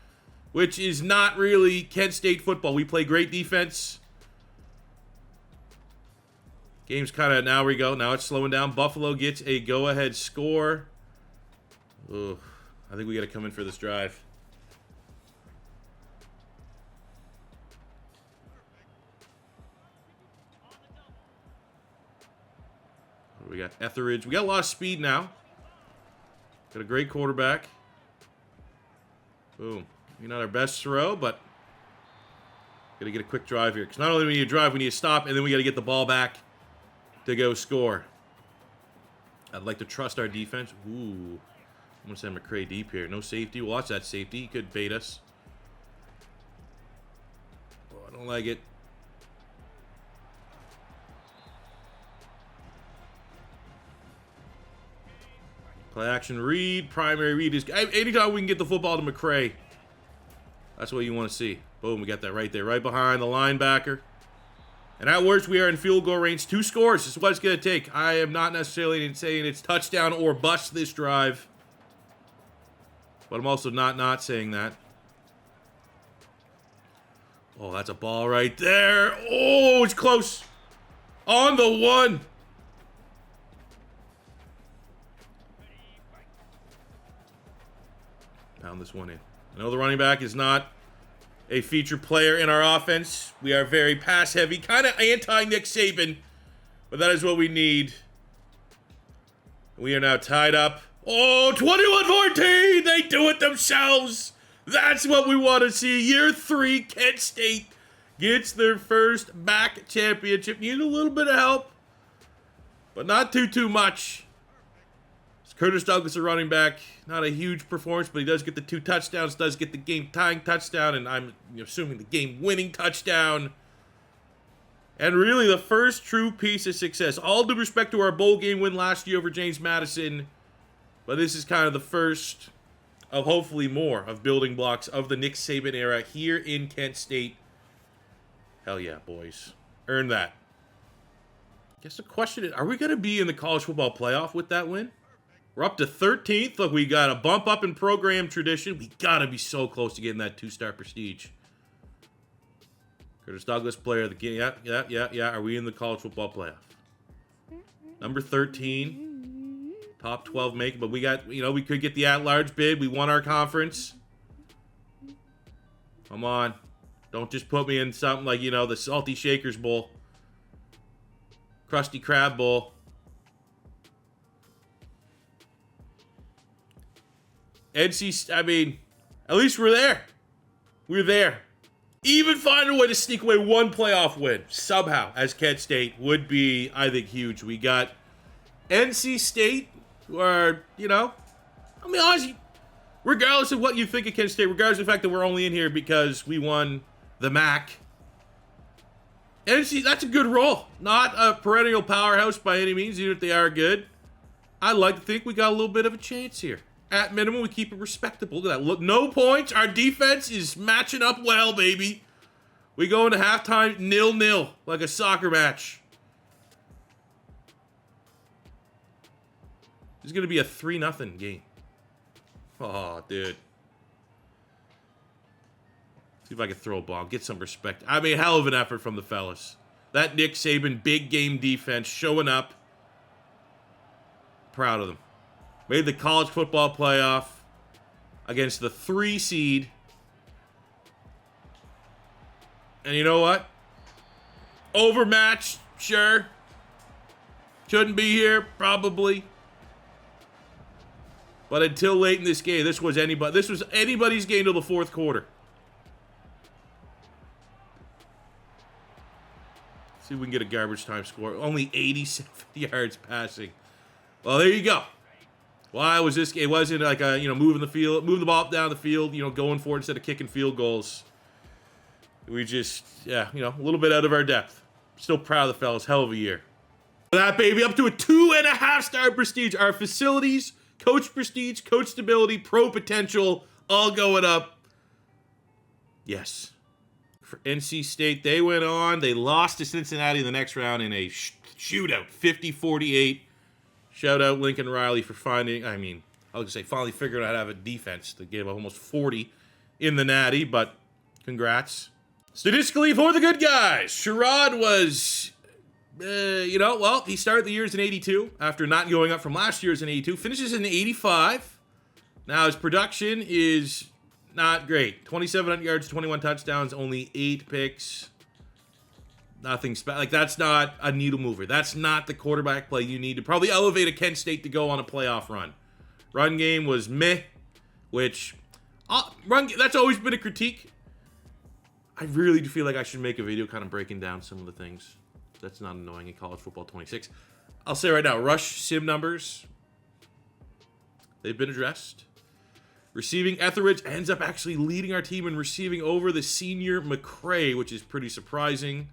which is not really Kent State football. We play great defense. Game's kind of, now it's slowing down. Buffalo gets a go-ahead score. Ugh, I think we got to come in for this drive. We got Etheridge. We got a lot of speed now. Got a great quarterback. Boom. Maybe not our best throw, but got to get a quick drive here. Because not only do we need to drive, we need to stop, and then we got to get the ball back to go score. I'd like to trust our defense. Ooh. I'm going to send McCray deep here. No safety. Watch that safety. He could bait us. Oh, I don't like it. Play action read. Primary read is anytime we can get the football to McCray. That's what you want to see. Boom, we got that right there. Right behind the linebacker. And at worst, we are in field goal range. 2 scores. This is what it's going to take. I am not necessarily saying it's touchdown or bust this drive. But I'm also not saying that. Oh, that's a ball right there. Oh, it's close. On the 1. Pound this one in. I know the running back is not a featured player in our offense. We are very pass-heavy, kind of anti-Nick Saban, but that is what we need. We are now tied up. Oh, 21-14! They do it themselves! That's what we want to see. Year 3, Kent State gets their first MAC championship. Need a little bit of help, but not too much. Curtis Douglas, a running back, not a huge performance, but he does get the 2 touchdowns, does get the game-tying touchdown, and I'm assuming the game-winning touchdown. And really the first true piece of success. All due respect to our bowl game win last year over James Madison, but this is kind of the first of hopefully more of building blocks of the Nick Saban era here in Kent State. Hell yeah, boys. Earn that. Guess the question is, are we going to be in the college football playoff with that win? We're up to 13th. Look, we got a bump up in program tradition. We got to be so close to getting that 2-star prestige. Curtis Douglas, player of the game. Yeah. Are we in the college football playoff? Number 13. Top 12 make. But we got, we could get the at-large bid. We won our conference. Come on. Don't just put me in something like, the Salty Shakers Bowl. Krusty Krab Bowl. At least we're there. We're there. Even find a way to sneak away one playoff win somehow as Kent State would be, I think, huge. We got NC State, who are, honestly, regardless of what you think of Kent State, regardless of the fact that we're only in here because we won the MAC, NC, that's a good roll. Not a perennial powerhouse by any means, even if they are good. I'd like to think we got a little bit of a chance here. At minimum, we keep it respectable. Look at that. Look, no points. Our defense is matching up well, baby. We go into halftime 0-0, like a soccer match. This is going to be a 3-0 game. Oh, dude. See if I can throw a ball. Get some respect. Hell of an effort from the fellas. That Nick Saban big game defense showing up. Proud of them. Made the college football playoff against the 3 seed. And you know what? Overmatched, sure. Shouldn't be here, probably. But until late in this game, this was anybody's game till the 4th quarter. See if we can get a garbage time score. Only 87 yards passing. Well, there you go. Why was this? It wasn't like a, moving the ball up down the field, going for it instead of kicking field goals. We just, a little bit out of our depth. Still proud of the fellas. Hell of a year. That baby, up to a 2.5-star prestige. Our facilities, coach prestige, coach stability, pro potential, all going up. Yes. For NC State, they went on. They lost to Cincinnati in the next round in a shootout, 50-48. Shout out Lincoln Riley for finally figuring out how to have a defense that gave up almost 40 in the Natty, but congrats. Statistically, for the good guys, Sherrod was, he started the year as an 82 after not going up from last year as an 82. Finishes in 85. Now, his production is not great. 2,700 yards, 21 touchdowns, only 8 picks. Nothing special. That's not a needle mover. That's not the quarterback play you need to probably elevate a Kent State to go on a playoff run. Run game was meh, which that's always been a critique. I really do feel like I should make a video kind of breaking down some of the things. That's not annoying in college football 26. I'll say right now, rush sim numbers, they've been addressed. Receiving, Etheridge ends up actually leading our team in receiving over the senior McCray, which is pretty surprising.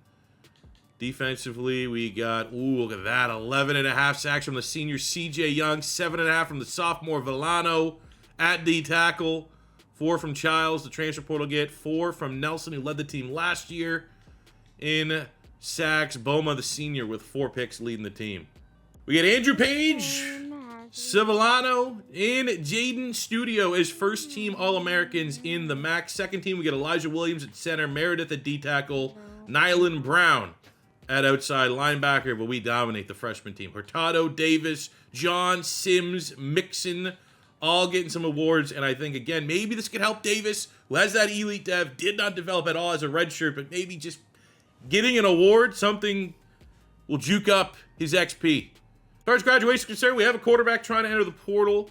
Defensively, we got, look at that, 11.5 sacks from the senior C.J. Young, 7.5 from the sophomore Villano at D tackle, 4 from Childs, the transfer portal get, 4 from Nelson, who led the team last year in sacks. Boma, the senior, with 4 picks leading the team. We get Andrew Page, Sevillano, and Jaden Studio as first-team All-Americans in the MAC. Second team, we get Elijah Williams at center, Meredith at D tackle, Nylan Brown at outside linebacker, but we dominate the freshman team. Hurtado, Davis, John, Sims, Mixon, all getting some awards, and I think, again, maybe this could help Davis, who has that elite dev, did not develop at all as a redshirt, but maybe just getting an award, something will juke up his XP. As far as graduation is concerned, we have a quarterback trying to enter the portal.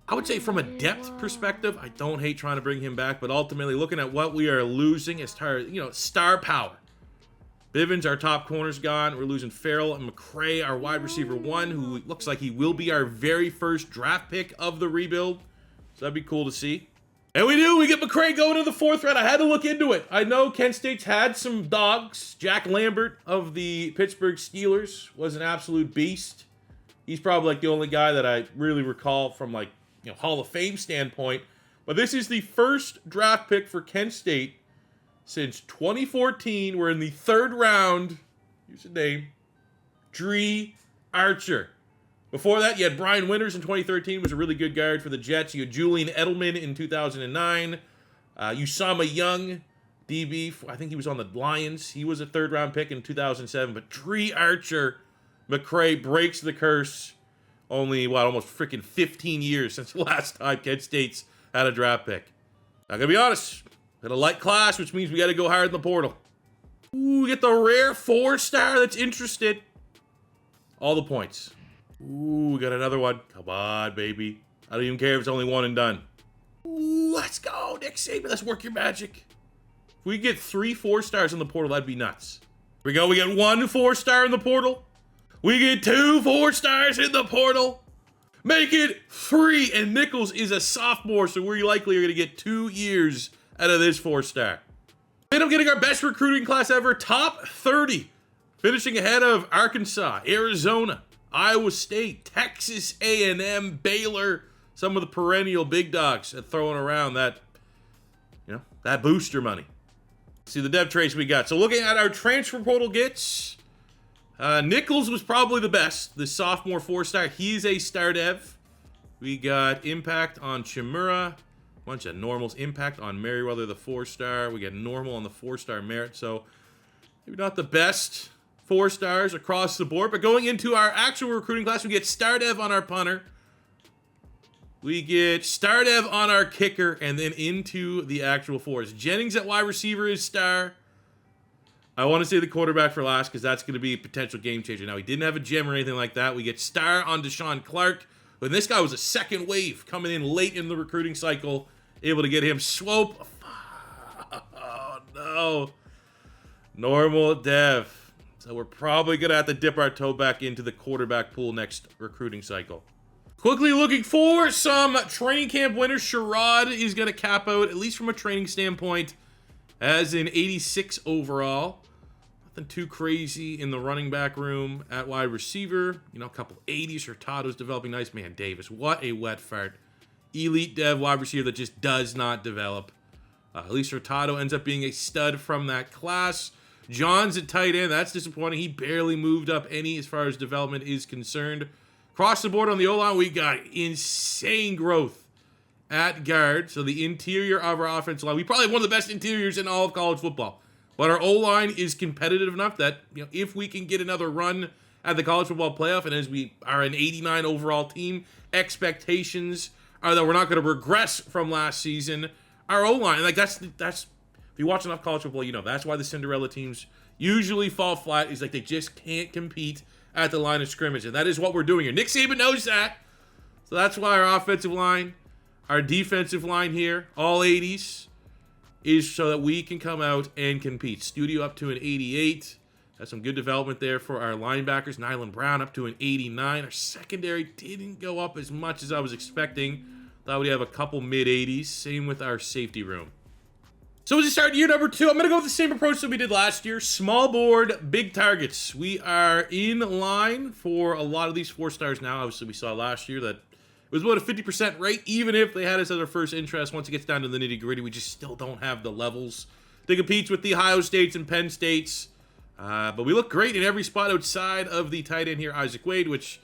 I would say from a depth perspective, I don't hate trying to bring him back, but ultimately looking at what we are losing as far as, star power. Bivens, our top corner's gone. We're losing Farrell and McCray, our wide receiver 1, who looks like he will be our very first draft pick of the rebuild. So that'd be cool to see. And we do. We get McCray going to the 4th round. I had to look into it. I know Kent State's had some dogs. Jack Lambert of the Pittsburgh Steelers was an absolute beast. He's probably like the only guy that I really recall from Hall of Fame standpoint. But this is the first draft pick for Kent State since 2014. We're in the 3rd round. Here's the name. Dree Archer. Before that, you had Brian Winters in 2013, was a really good guard for the Jets. You had Julian Edelman in 2009. Usama Young, DB, I think he was on the Lions. He was a 3rd-round pick in 2007. But Dree Archer, McCray breaks the curse. Only, almost freaking 15 years since the last time Kent State's had a draft pick. I'm going to be honest. Got a light class, which means we got to go hard in the portal. Ooh, we get the rare 4-star that's interested. All the points. Ooh, we got another one. Come on, baby. I don't even care if it's only one and done. Ooh, let's go, Nick Saban. Let's work your magic. If we get 3 4-stars in the portal, that'd be nuts. Here we go. We get 1 4-star in the portal. We get 2 4-stars in the portal. Make it 3. And Nichols is a sophomore, so we're likely going to get 2 years out of this 4-star. We end up getting our best recruiting class ever. Top 30. Finishing ahead of Arkansas, Arizona, Iowa State, Texas A&M, Baylor, some of the perennial big dogs that throwing around that, that booster money. See the dev trace we got. So looking at our transfer portal gets, Nichols was probably the best. The sophomore 4-star, he's a star dev. We got impact on Chimura, bunch of normals. Impact on Merriweather, the 4-star. We got normal on the 4-star merit. So maybe not the best 4-stars across the board, but going into our actual recruiting class, we get star dev on our punter. We get star dev on our kicker, and then into the actual 4s. Jennings at wide receiver is star. I want to say the quarterback for last because that's going to be a potential game changer. Now, he didn't have a gem or anything like that. We get star on Deshaun Clark, but this guy was a second wave coming in late in the recruiting cycle, able to get him swope. Oh, no. Normal dev. So we're probably going to have to dip our toe back into the quarterback pool next recruiting cycle. Quickly looking for some training camp winners. Sherrod is going to cap out, at least from a training standpoint, as an 86 overall. Nothing too crazy in the running back room. At wide receiver, you know, a couple 80s. Hurtado's developing nice. Man, Davis, what a wet fart. Elite dev wide receiver that just does not develop. At least Hurtado ends up being a stud from that class. John's at tight end. That's disappointing. He barely moved up any as far as development is concerned. Across the board on the O-line, we got insane growth at guard. So the interior of our offensive line, we probably have one of the best interiors in all of college football. But our O-line is competitive enough that, you know, if we can get another run at the college football playoff, and as we are an 89 overall team, expectations are that we're not going to regress from last season. Our O-line, like that's if you watch enough college football, you know that's why the Cinderella teams usually fall flat. Is like they just can't compete at the line of scrimmage, and that is what we're doing here. Nick Saban knows that, so that's why our offensive line, our defensive line here, all 80s, is so that we can come out and compete. Studio up to an 88. That's some good development there for our linebackers. Nyland Brown up to an 89. Our secondary didn't go up as much as I was expecting. Thought we'd have a couple mid-80s. Same with our safety room. So as we start year number 2, I'm going to go with the same approach that we did last year. Small board, big targets. We are in line for a lot of these 4 stars now. Obviously, we saw last year that it was about a 50% rate, even if they had us as our first interest. Once it gets down to the nitty-gritty, we just still don't have the levels to compete with the Ohio States and Penn States. But we look great in every spot outside of the tight end here, Isaac Wade, which,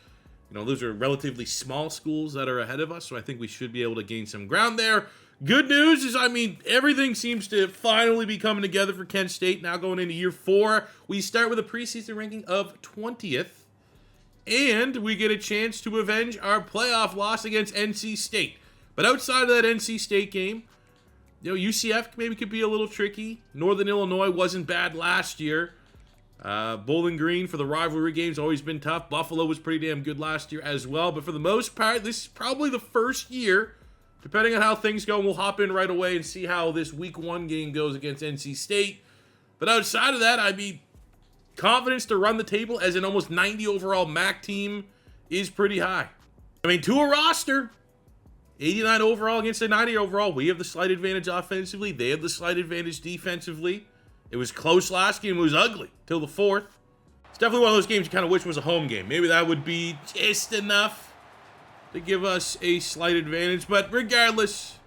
you know, those are relatively small schools that are ahead of us, so I think we should be able to gain some ground there. Good news is, I mean, everything seems to finally be coming together for Kent State. Now going into year 4, we start with a preseason ranking of 20th, and we get a chance to avenge our playoff loss against NC State. But outside of that NC State game, you know, UCF maybe could be a little tricky. Northern Illinois wasn't bad last year. Bowling Green for the rivalry games always been tough. Buffalo was pretty damn good last year as well. But for the most part, this is probably the first year, depending on how things go, and we'll hop in right away and see how this week 1 game goes against NC State. But outside of that, I mean, confidence to run the table as an almost 90 overall MAC team is pretty high. I mean, to a roster, 89 overall against a 90 overall, we have the slight advantage offensively. They have the slight advantage defensively. It was close last game. It was ugly till the 4th. It's definitely one of those games you kind of wish was a home game. Maybe that would be just enough to give us a slight advantage. But regardless,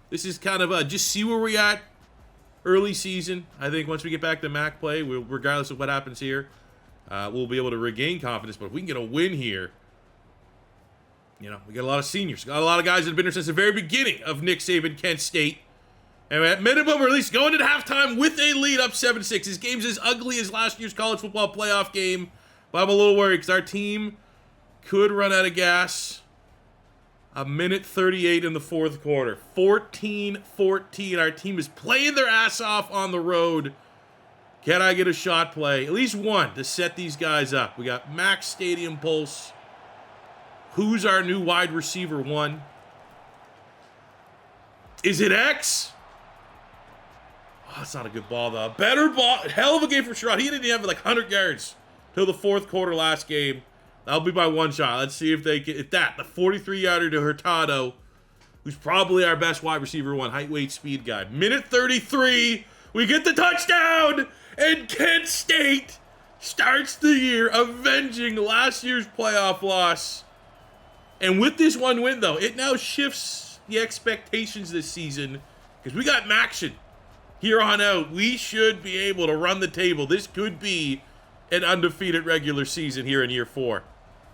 this is kind of just see where we're at early season. I think once we get back to MAC play, regardless of what happens here, we'll be able to regain confidence. But if we can get a win here, you know, we got a lot of seniors. Got a lot of guys that have been here since the very beginning of Nick Saban, Kent State. And at minimum, we're at least going into halftime with a lead up 7-6. This game's as ugly as last year's college football playoff game. But I'm a little worried because our team could run out of gas. A minute 38 in the 4th quarter. 14-14. Our team is playing their ass off on the road. Can I get a shot play? At least one to set these guys up. We got Max Stadium Pulse. Who's our new wide receiver 1? Is it X? Oh, that's not a good ball, though. Better ball. Hell of a game for Sherrod. He didn't even have like 100 yards till the 4th quarter last game. That'll be by 1 shot. Let's see if they get it. The 43-yarder to Hurtado, who's probably our best wide receiver 1, height, weight, speed guy. Minute 33. We get the touchdown, and Kent State starts the year avenging last year's playoff loss. And with this 1 win, though, it now shifts the expectations this season because we got Maction. Here on out, we should be able to run the table. This could be an undefeated regular season here in year 4.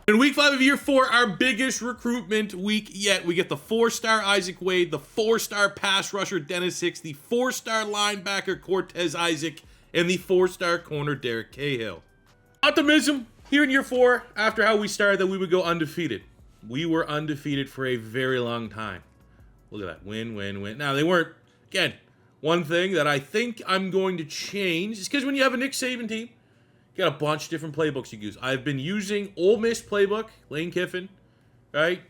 In week 5 of year 4, our biggest recruitment week yet. We get the 4-star Isaac Wade, the 4-star pass rusher Dennis Hicks, the 4-star linebacker Cortez Isaac, and the 4-star corner Derek Cahill. Optimism here in year 4 after how we started that we would go undefeated. We were undefeated for a very long time. Look at that. Win, win, win. Now, they weren't, again, one thing that I think I'm going to change is because when you have a Nick Saban team, you got a bunch of different playbooks you use. I've been using Ole Miss playbook, Lane Kiffin, right?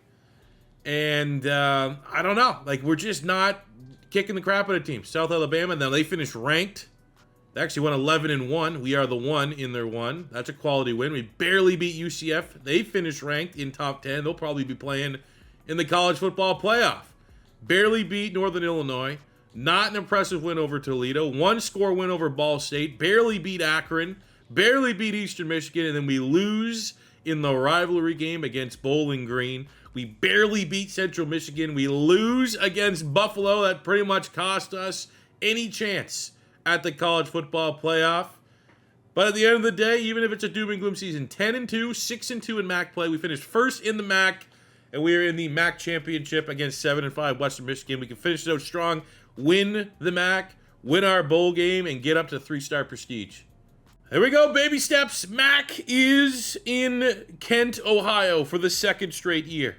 And I don't know. Like, we're just not kicking the crap out of teams. South Alabama, now they finished ranked. They actually went 11-1. We are the one in their one. That's a quality win. We barely beat UCF. They finished ranked in top 10. They'll probably be playing in the college football playoff. Barely beat Northern Illinois. Not an impressive win over Toledo. One score win over Ball State. Barely beat Akron. Barely beat Eastern Michigan. And then we lose in the rivalry game against Bowling Green. We barely beat Central Michigan. We lose against Buffalo. That pretty much cost us any chance at the college football playoff. But at the end of the day, even if it's a doom and gloom season, 10-2, 6-2 in MAC play. We finished first in the MAC, and we are in the MAC championship against 7-5 Western Michigan. We can finish it out strong, win the MAC, win our bowl game, and get up to 3-star prestige. There we go, baby steps. MAC is in Kent, Ohio for the second straight year.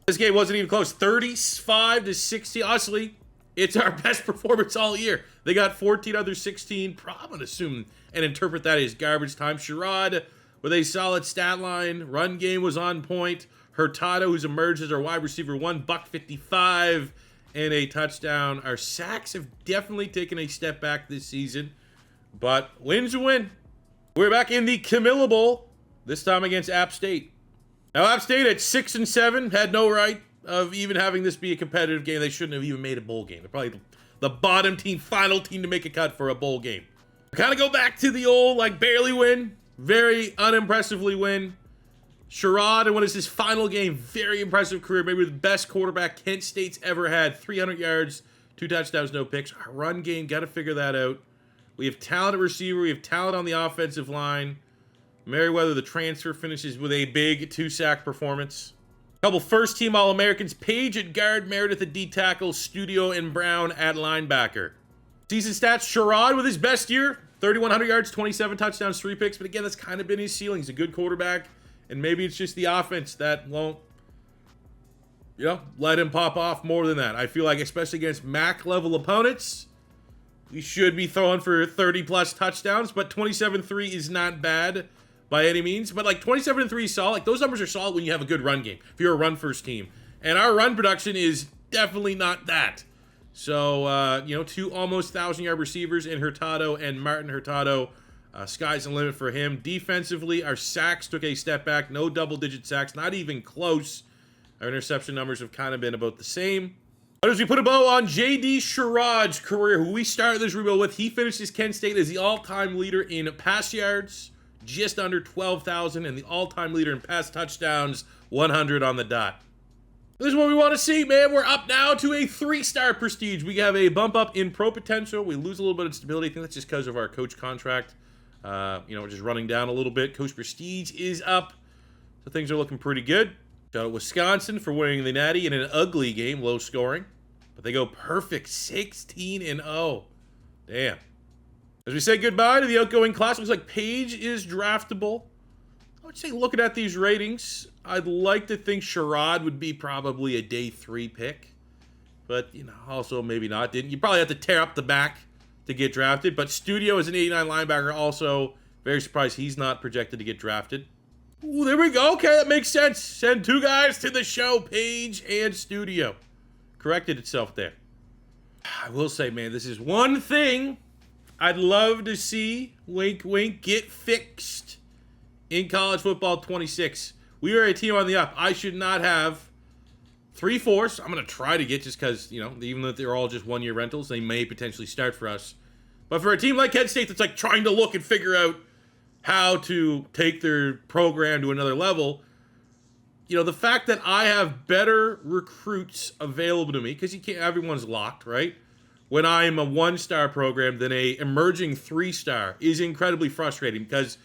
This game wasn't even close. 35-60. Honestly, it's our best performance all year. They got 14 other 16. I'm going to assume and interpret that as garbage time. Sherrod with a solid stat line. Run game was on point. Hurtado, who's emerged as our wide receiver, $155 and a touchdown. Our sacks have definitely taken a step back this season, but win's a win. We're back in the Camilla Bowl, this time against App State. Now, App State at 6-7 had no right of even having this be a competitive game. They shouldn't have even made a bowl game. They're probably the bottom team, final team to make a cut for a bowl game. Kind of go back to the old, like, barely win, very unimpressively win. Sherrod, and what is his final game? Very impressive career. Maybe the best quarterback Kent State's ever had. 300 yards, 2 touchdowns, no picks. Our run game, got to figure that out. We have talent at receiver. We have talent on the offensive line. Merriweather, the transfer, finishes with a big 2-sack performance. A couple first-team All-Americans. Page at guard, Meredith at D-tackle, Studio and Brown at linebacker. Season stats, Sherrod with his best year. 3,100 yards, 27 touchdowns, 3 picks. But again, that's kind of been his ceiling. He's a good quarterback. And maybe it's just the offense that won't, let him pop off more than that. I feel like, especially against MAC-level opponents, we should be throwing for 30-plus touchdowns. But 27-3 is not bad by any means. But, 27-3 is solid. Those numbers are solid when you have a good run game, if you're a run-first team. And our run production is definitely not that. So, 2 almost 1,000-yard receivers in Hurtado and Martin Hurtado. Sky's the limit for him. Defensively, our sacks took a step back. No double-digit sacks, not even close. Our interception numbers have kind of been about the same. But as we put a bow on J.D. Sherrod's career, who we started this rebuild with, he finishes Kent State as the all-time leader in pass yards, just under 12,000, and the all-time leader in pass touchdowns, 100 on the dot. This is what we want to see, man. We're up now to a 3-star prestige. We have a bump up in pro potential. We lose a little bit of stability. I think that's just because of our coach contract. Just running down a little bit. Coach prestige is up. So things are looking pretty good. Shout out Wisconsin for winning the Natty in an ugly game, low scoring. But they go perfect, 16-0. Damn. As we say goodbye to the outgoing class, looks like Page is draftable. I would say looking at these ratings, I'd like to think Sherrod would be probably a day 3 pick. But, also maybe not. You probably have to tear up the back to get drafted. But Studio is an 89 linebacker. Also, very surprised he's not projected to get drafted. Ooh, there we go. Okay, that makes sense. Send 2 guys to the show, Page and Studio. Corrected itself there. I will say, man, this is one thing I'd love to see, wink, wink, get fixed in college football 26. We are a team on the up. I should not have 3-4s. I'm going to try to get, just because, even though they're all just 1-year rentals, they may potentially start for us. But for a team like Kent State that's trying to look and figure out how to take their program to another level, the fact that I have better recruits available to me, because everyone's locked, right? When I'm a 1-star program than a emerging 3-star is incredibly frustrating, because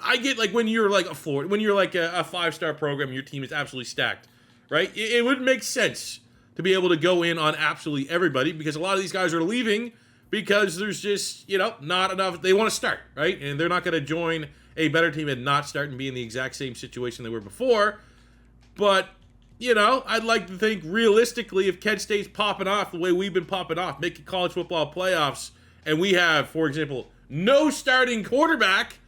I get when you're a 5-star program, your team is absolutely stacked, right? It would make sense to be able to go in on absolutely everybody, because a lot of these guys are leaving because there's just, not enough. They want to start, right? And they're not going to join a better team and not start and be in the exact same situation they were before. But, I'd like to think realistically, if Kent State's popping off the way we've been popping off, making college football playoffs, and we have, for example, no starting quarterback,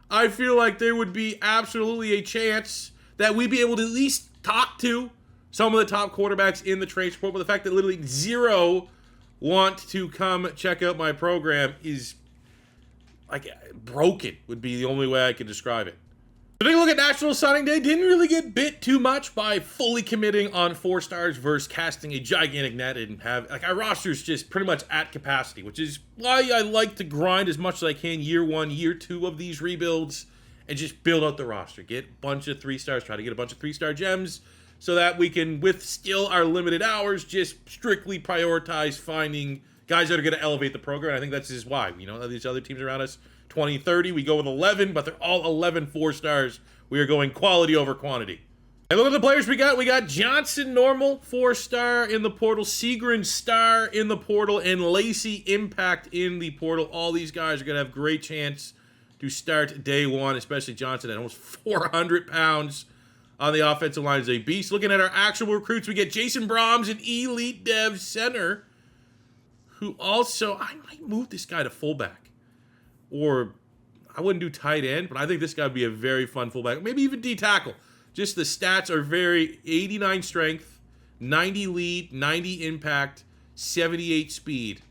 I feel like there would be absolutely a chance that we'd be able to at least talk to some of the top quarterbacks in the transfer portal. But the fact that literally 0 want to come check out my program is like broken would be the only way I could describe it. So taking a look at National Signing Day, didn't really get bit too much by fully committing on 4 stars versus casting a gigantic net and have, like, our roster's just pretty much at capacity, which is why I like to grind as much as I can year 1, year 2 of these rebuilds and just build out the roster. Get a bunch of 3 stars, try to get a bunch of 3-star gems so that we can, with still our limited hours, just strictly prioritize finding guys that are going to elevate the program. And I think that's just why, you know, these other teams around us, 20, 30, we go with 11, but they're all 11 4-stars. We are going quality over quantity. And look at the players we got. We got Johnson normal, 4-star in the portal, Segrin star in the portal, and Lacey impact in the portal. All these guys are going to have great chance to start day 1, especially Johnson at almost 400 pounds on the offensive line as a beast. Looking at our actual recruits, we get Jason Brahms, an elite dev center, who also, I might move this guy to fullback. Or I wouldn't do tight end, but I think this guy would be a very fun fullback. Maybe even D-tackle. Just the stats are very 89 strength, 90 lead, 90 impact, 78 speed.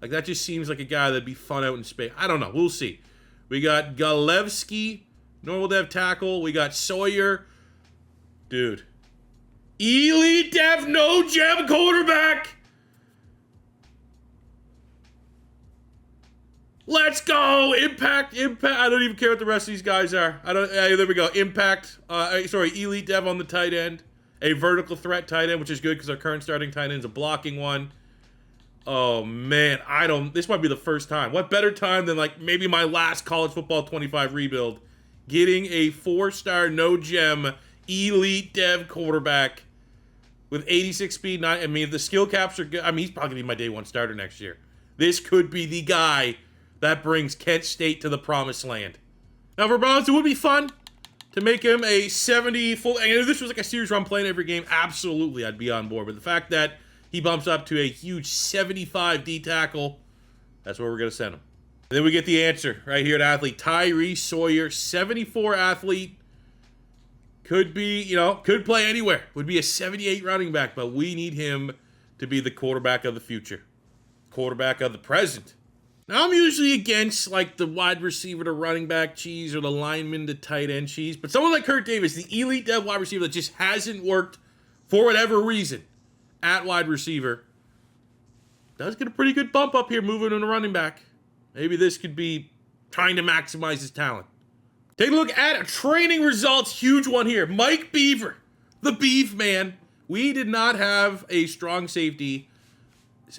Like, that just seems like a guy that'd be fun out in space. I don't know. We'll see. We got Galevsky, normal dev tackle. We got Sawyer. Dude. Elite dev, no gem quarterback. Let's go! Impact. I don't even care what the rest of these guys are. There we go. Impact. Elite dev on the tight end. A vertical threat tight end, which is good because our current starting tight end is a blocking one. Oh, man. This might be the first time. What better time than, like, maybe my last college football 25 rebuild. Getting a 4-star, no gem, elite dev quarterback with 86 speed. If the skill caps are good, he's probably going to be my day 1 starter next year. This could be the guy that brings Kent State to the promised land. Now, for Browns, it would be fun to make him a 70 full. And if this was like a series where I'm playing every game, absolutely, I'd be on board. But the fact that he bumps up to a huge 75 D tackle, that's where we're going to send him. And then we get the answer right here at athlete. Tyree Sawyer, 74 athlete. Could be, could play anywhere. Would be a 78 running back, but we need him to be the quarterback of the future. Quarterback of the present. Now, I'm usually against, like, the wide receiver to running back cheese or the lineman to tight end cheese. But someone like Kurt Davis, the elite dev wide receiver that just hasn't worked for whatever reason at wide receiver, does get a pretty good bump up here moving in a running back. Maybe this could be trying to maximize his talent. Take a look at training results. Huge one here. Mike Beaver, the Beef Man. We did not have a strong safety.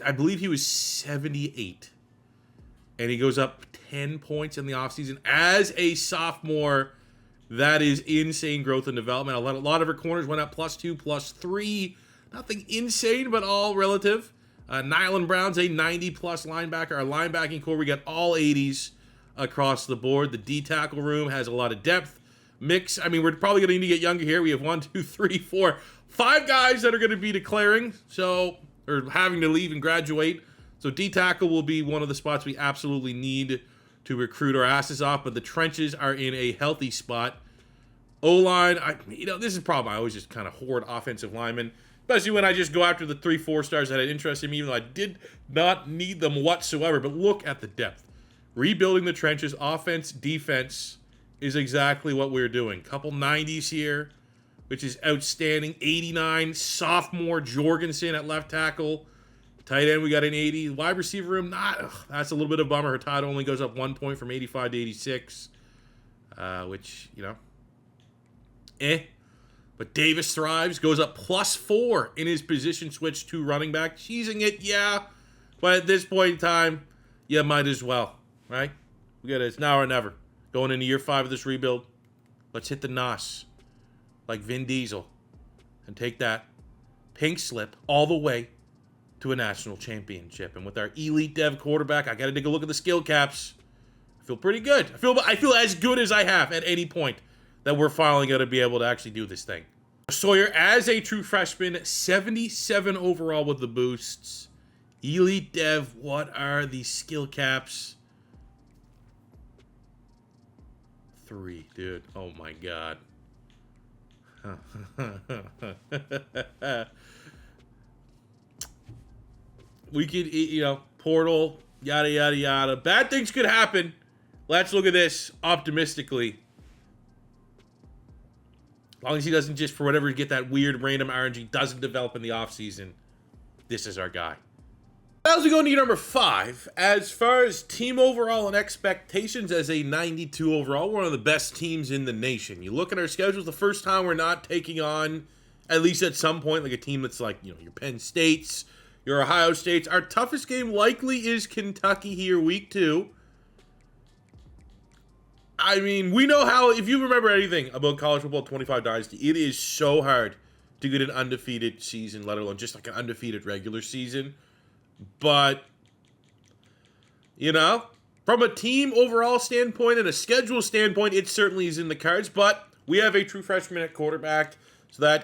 I believe he was 78. And he goes up 10 points in the offseason as a sophomore. That is insane growth and development. A lot of her corners went up +2, +3. Nothing insane, but all relative. Nyland Brown's a 90-plus linebacker. Our linebacking core, we got all 80s across the board. The D-tackle room has a lot of depth. Mix, we're probably going to need to get younger here. We have 5 guys that are going to be declaring, or having to leave and graduate. So D-tackle will be one of the spots we absolutely need to recruit our asses off, but the trenches are in a healthy spot. O-line, this is a problem. I always just kind of hoard offensive linemen, especially when I just go after the 3 4-stars that had interest in me, even though I did not need them whatsoever. But look at the depth. Rebuilding the trenches, offense, defense is exactly what we're doing. Couple 90s here, which is outstanding. 89, sophomore Jorgensen at left tackle. Tight end, we got an 80. Wide receiver room, that's a little bit of a bummer. Hurtado only goes up 1 point from 85 to 86, which, But Davis thrives, goes up +4 in his position switch to running back. Cheesing it, yeah. But at this point in time, you might as well, right? It's now or never. Going into year 5 of this rebuild, let's hit the NOS like Vin Diesel and take that pink slip all the way to a national championship. And with our elite dev quarterback, I got to take a look at the skill caps. I feel pretty good. I feel as good as I have at any point that we're finally going to be able to actually do this thing. Sawyer, as a true freshman, 77 overall with the boosts. Elite dev, what are the skill caps? 3, dude. Oh my god. We could, portal, yada, yada, yada. Bad things could happen. Let's look at this optimistically. As long as he doesn't just, for whatever, get that weird random RNG, doesn't develop in the offseason, this is our guy. As we go into number 5, as far as team overall and expectations as a 92 overall, one of the best teams in the nation. You look at our schedules, the first time we're not taking on, at least at some point, like a team that's like, you know, your Penn States, your Ohio States. Our toughest game likely is Kentucky here, week 2. I mean, we know how, if you remember anything about college football 25 Dynasty, it is so hard to get an undefeated season, let alone just like an undefeated regular season. But, you know, from a team overall standpoint and a schedule standpoint, it certainly is in the cards. But we have a true freshman at quarterback, so there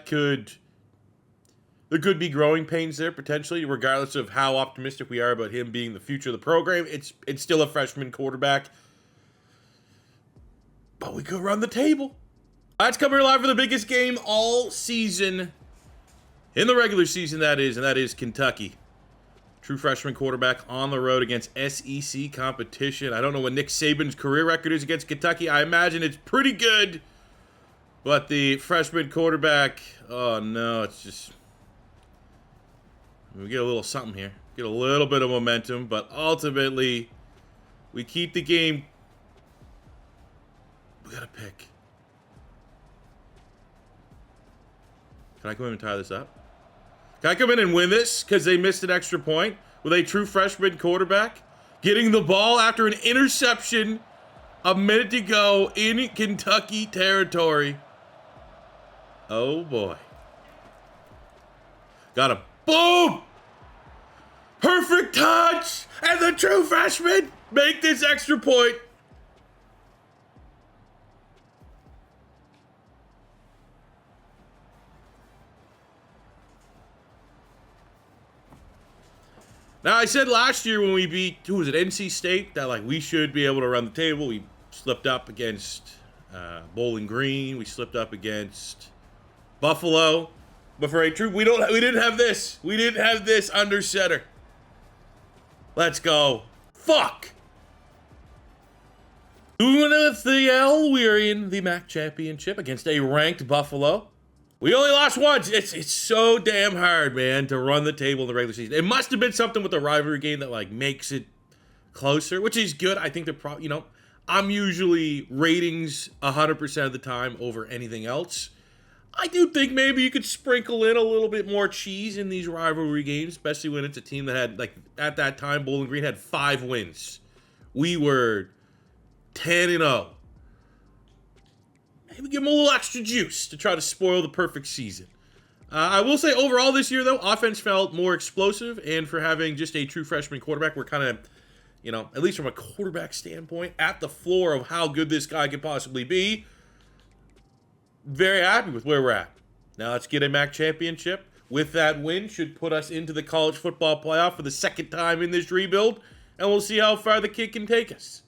could be growing pains there potentially, regardless of how optimistic we are about him being the future of the program. It's still a freshman quarterback, but we could run the table. Let's come here live for the biggest game all season, in the regular season that is, and that is Kentucky. True freshman quarterback on the road against SEC competition. I don't know what Nick Saban's career record is against Kentucky. I imagine it's pretty good. But the freshman quarterback, oh no, it's just... we get a little something here. Get a little bit of momentum, but ultimately, we keep the game. We got to pick. Can I come in and tie this up? Can I come in and win this because they missed an extra point with a true freshman quarterback getting the ball after an interception a minute to go in Kentucky territory? Oh boy. Got him. Boom! Perfect touch! And the true freshman make this extra point. Now, I said last year when we beat, who was it, NC State, that like we should be able to run the table. We slipped up against Bowling Green. We slipped up against Buffalo. But for a true, we didn't have this. We didn't have this under center. Let's go. Fuck. With the L, we are in the MAC championship against a ranked Buffalo. We only lost once. It's so damn hard, man, to run the table in the regular season. It must have been something with the rivalry game that like makes it closer, which is good. I think they're I'm usually ratings 100% of the time over anything else. I do think maybe you could sprinkle in a little bit more cheese in these rivalry games, especially when it's a team that had, like, at that time, Bowling Green had 5 wins. We were 10-0. Maybe give them a little extra juice to try to spoil the perfect season. I will say overall this year, though, offense felt more explosive, and for having just a true freshman quarterback, we're kind of, at least from a quarterback standpoint, at the floor of how good this guy could possibly be. Very happy with where we're at. Now let's get a MAC championship. With that win, should put us into the college football playoff for the second time in this rebuild, and we'll see how far the kid can take us.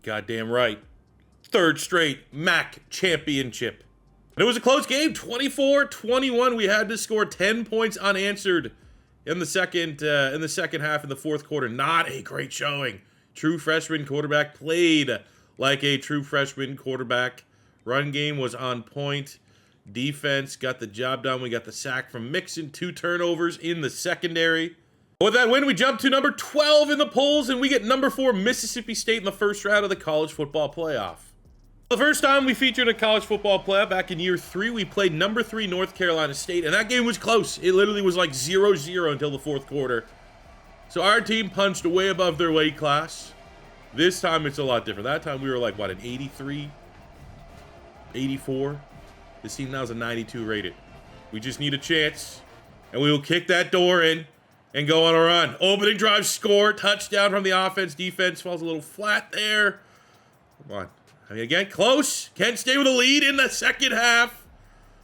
Goddamn right. 3rd straight MAC championship. And it was a close game, 24-21. We had to score 10 points unanswered in the second half in the 4th quarter. Not a great showing. True freshman quarterback played like a true freshman quarterback. Run game was on point. Defense got the job done. We got the sack from Mixon. 2 turnovers in the secondary. With that win, we jump to number 12 in the polls, and we get number 4 Mississippi State in the first round of the college football playoff. The first time we featured a college football playoff back in year 3, we played number 3 North Carolina State, and that game was close. It literally was like 0-0 until the 4th quarter. So our team punched way above their weight class. This time it's a lot different. That time we were like, what, an 83? 84. This team now is a 92 rated. We just need a chance, and we will kick that door in and go on a run. Opening drive, score, touchdown from the offense. Defense falls a little flat there. Come on. I mean, again, close. Kent State with a lead in the second half.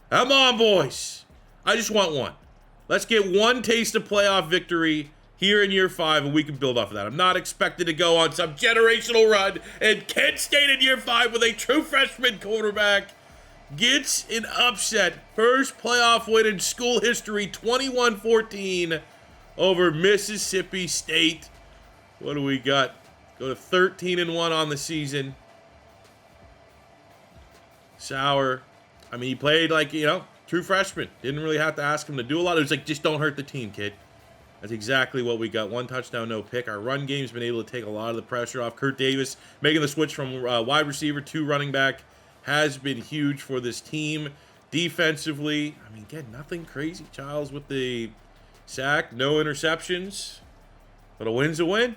Come on, boys. I just want one. Let's get one taste of playoff victory here in year 5, and we can build off of that. I'm not expected to go on some generational run, and Kent State in year 5 with a true freshman quarterback gets an upset. First playoff win in school history, 21-14 over Mississippi State. What do we got? Go to 13-1 on the season. Sauer, I mean, he played like, true freshman. Didn't really have to ask him to do a lot. It was like, just don't hurt the team, kid. That's exactly what we got. 1 touchdown, no pick. Our run game's been able to take a lot of the pressure off. Kurt Davis making the switch from wide receiver to running back has been huge for this team. Defensively, I mean, again, nothing crazy. Childs with the sack, no interceptions. But a win's a win.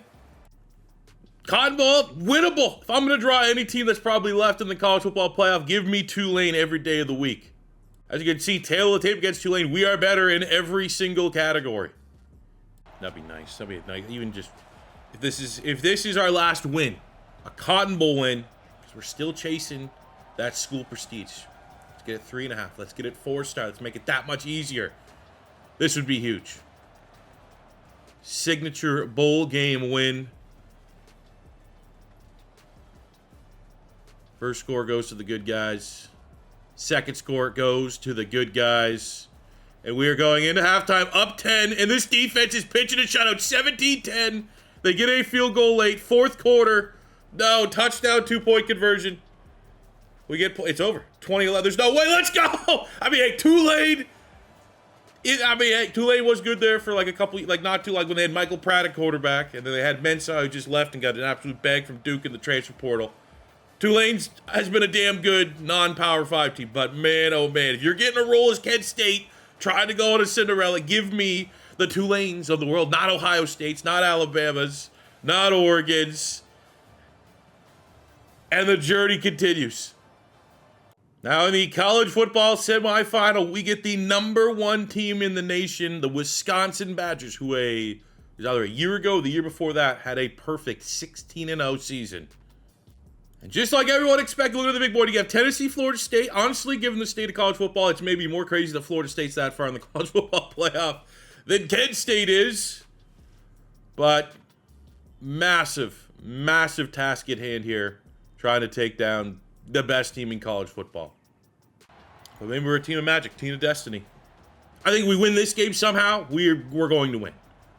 Cotton Bowl, winnable. If I'm going to draw any team that's probably left in the college football playoff, give me Tulane every day of the week. As you can see, tail of the tape against Tulane, we are better in every single category. That'd be nice. That'd be nice. Even just if this is our last win, a Cotton Bowl win, because we're still chasing that school prestige. Let's get it 3.5. Let's get it 4-star. Let's make it that much easier. This would be huge. Signature bowl game win. First score goes to the good guys. Second score goes to the good guys. And we are going into halftime up 10. And this defense is pitching a shutout. 17-10. They get a field goal late. Fourth quarter. No, touchdown, 2-point conversion. We get, it's over. 20-11. There's no way. Let's go. I mean, hey, Tulane. Tulane was good there for like a couple, like not too, like when they had Michael Pratt at quarterback. And then they had Mensah who just left and got an absolute bag from Duke in the transfer portal. Tulane has been a damn good non-Power 5 team, but man, oh man, if you're getting a roll as Kent State, trying to go on a Cinderella, give me the Tulanes of the world, not Ohio States, not Alabama's, not Oregon's, and the journey continues. Now in the college football semifinal, we get the #1 team in the nation, the Wisconsin Badgers, who was either a year ago or the year before that, had a perfect 16-0 season. And just like everyone expected, look at the big board. You have Tennessee, Florida State. Honestly, given the state of college football, it's maybe more crazy that Florida State's that far in the college football playoff than Kent State is. But massive, massive task at hand here, trying to take down the best team in college football. But maybe we're a team of magic, team of destiny. I think we win this game somehow. We're going to win.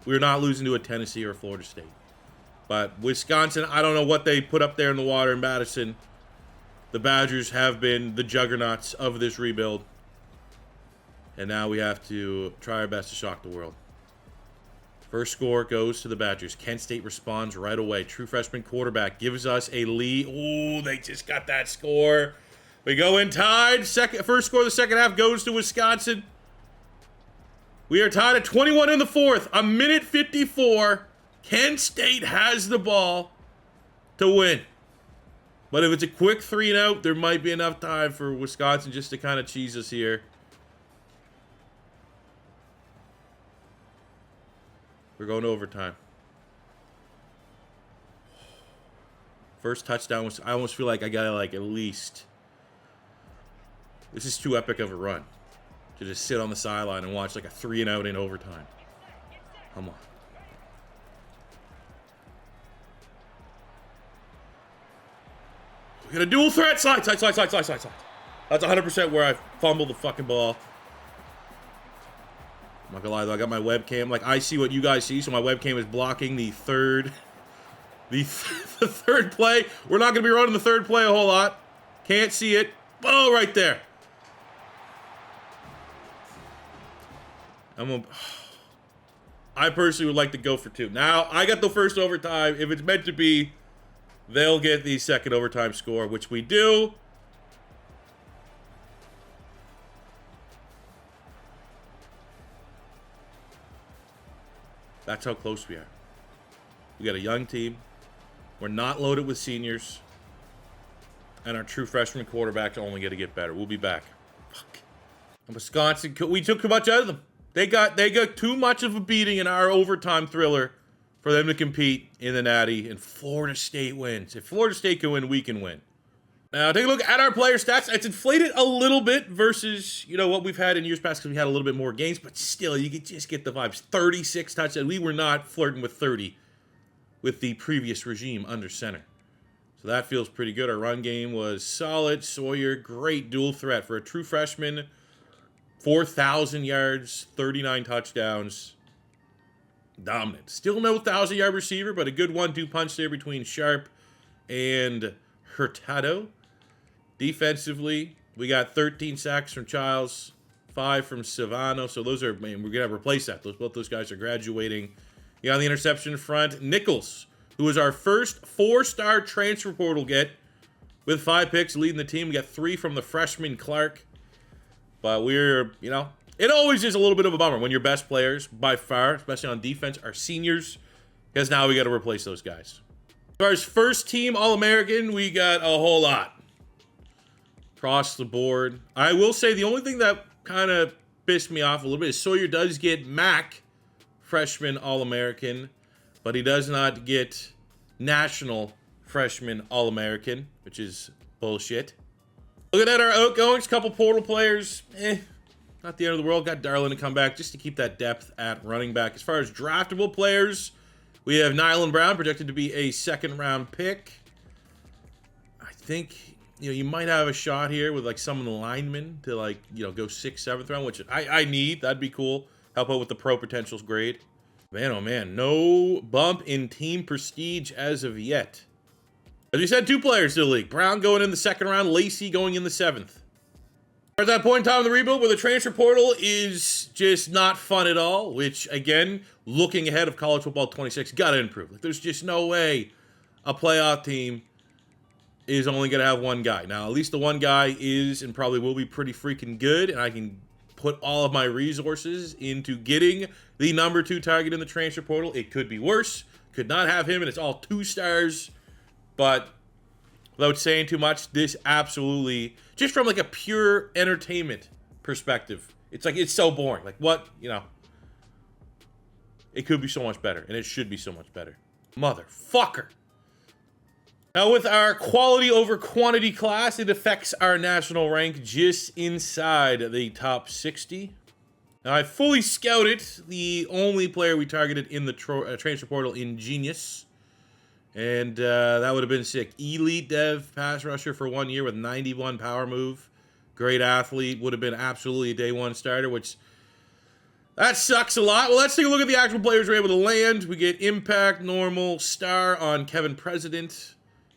We're not losing to a Tennessee or a Florida State. But Wisconsin, I don't know what they put up there in the water in Madison. The Badgers have been the juggernauts of this rebuild. And now we have to try our best to shock the world. First score goes to the Badgers. Kent State responds right away. True freshman quarterback gives us a lead. Oh, they just got that score. We go in tied. First score of the second half goes to Wisconsin. We are tied at 21 in the fourth. A minute 54. Kent State has the ball to win. But if it's a quick 3-and-out, there might be enough time for Wisconsin just to kind of cheese us here. We're going to overtime. First touchdown was, I almost feel like I gotta at least. This is too epic of a run. To just sit on the sideline and watch like a 3-and-out in overtime. Come on. We got a dual threat. Slide. That's 100% where I fumbled the fucking ball. I'm not gonna lie though, I got my webcam. Like I see what you guys see, so my webcam is blocking the third third play. We're not gonna be running the third play a whole lot. Can't see it. Oh, right there. I personally would like to go for 2. Now, I got the first overtime. If it's meant to be, they'll get the second overtime score, which we do. That's how close we are. We got a young team. We're not loaded with seniors. And our true freshman quarterbacks are only going to get better. We'll be back. Fuck. And Wisconsin, we took too much out of them. They got too much of a beating in our overtime thriller for them to compete in the Natty, and Florida State wins. If Florida State can win, we can win. Now, take a look at our player stats. It's inflated a little bit versus, what we've had in years past because we had a little bit more games, but still, you could just get the vibes. 36 touchdowns. We were not flirting with 30 with the previous regime under center. So that feels pretty good. Our run game was solid. Sawyer, great dual threat for a true freshman. 4,000 yards, 39 touchdowns. Dominant. Still no 1,000-yard receiver, but a good 1-2 punch there between Sharp and Hurtado. Defensively, we got 13 sacks from Childs, 5 from Silvano. So those are, man, we're going to replace that. Both those guys are graduating. You got on the interception front, Nichols, who was our first 4-star transfer portal get with 5 picks, leading the team. We got 3 from the freshman Clark. But we're, you know, it always is a little bit of a bummer when your best players, by far, especially on defense, are seniors, because now we got to replace those guys. As far as first team All-American, we got a whole lot across the board. I will say the only thing that kind of pissed me off a little bit is Sawyer does get Mac freshman All-American, but he does not get national freshman All-American, which is bullshit. Looking at our outgoings, couple portal players, not the end of the world. Got Darlin to come back just to keep that depth at running back. As far as draftable players, we have Nylan Brown, projected to be a second-round pick. I think, you know, you might have a shot here with, like, some of the linemen to, like, you know, go 6th, 7th round, which I need. That'd be cool. Help out with the pro potentials grade. Man, oh, man. No bump in team prestige as of yet. As we said, 2 players to the league. Brown going in the 2nd round, Lacey going in the 7th. At that point in time in the rebuild where the transfer portal is just not fun at all, which, again, looking ahead of college football 26, got to improve. Like, there's just no way a playoff team is only going to have one guy. Now, at least the one guy is and probably will be pretty freaking good, and I can put all of my resources into getting the number 2 target in the transfer portal. It could be worse. Could not have him, and it's all 2 stars. But without saying too much, this absolutely, just from like a pure entertainment perspective, it's like, it's so boring. Like, what, you know, it could be so much better, and it should be so much better. Motherfucker. Now, with our quality over quantity class, it affects our national rank just inside the top 60. Now, I fully scouted the only player we targeted in the transfer portal in Genius. And that would have been sick. Elite dev pass rusher for 1 year with 91 power move. Great athlete. Would have been absolutely a day 1 starter, which that sucks a lot. Well, let's take a look at the actual players we're able to land. We get impact, normal, star on Kevin President.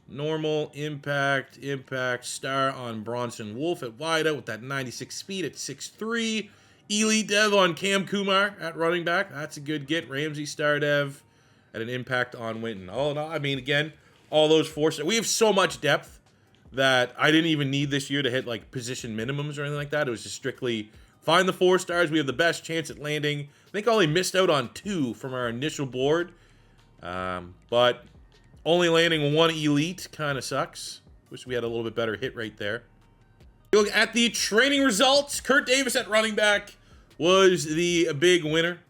Normal, impact, star on Bronson Wolf at wideout with that 96 speed at 6'3". Elite dev on Cam Kumar at running back. That's a good get. Ramsey star dev. At an impact on Winton. Oh, no, I mean, again, all those 4 stars. We have so much depth that I didn't even need this year to hit, like, position minimums or anything like that. It was just strictly find the 4 stars. We have the best chance at landing. I think I only missed out on 2 from our initial board. But only landing 1 elite kind of sucks. Wish we had a little bit better hit rate there. Look at the training results. Kurt Davis at running back was the big winner.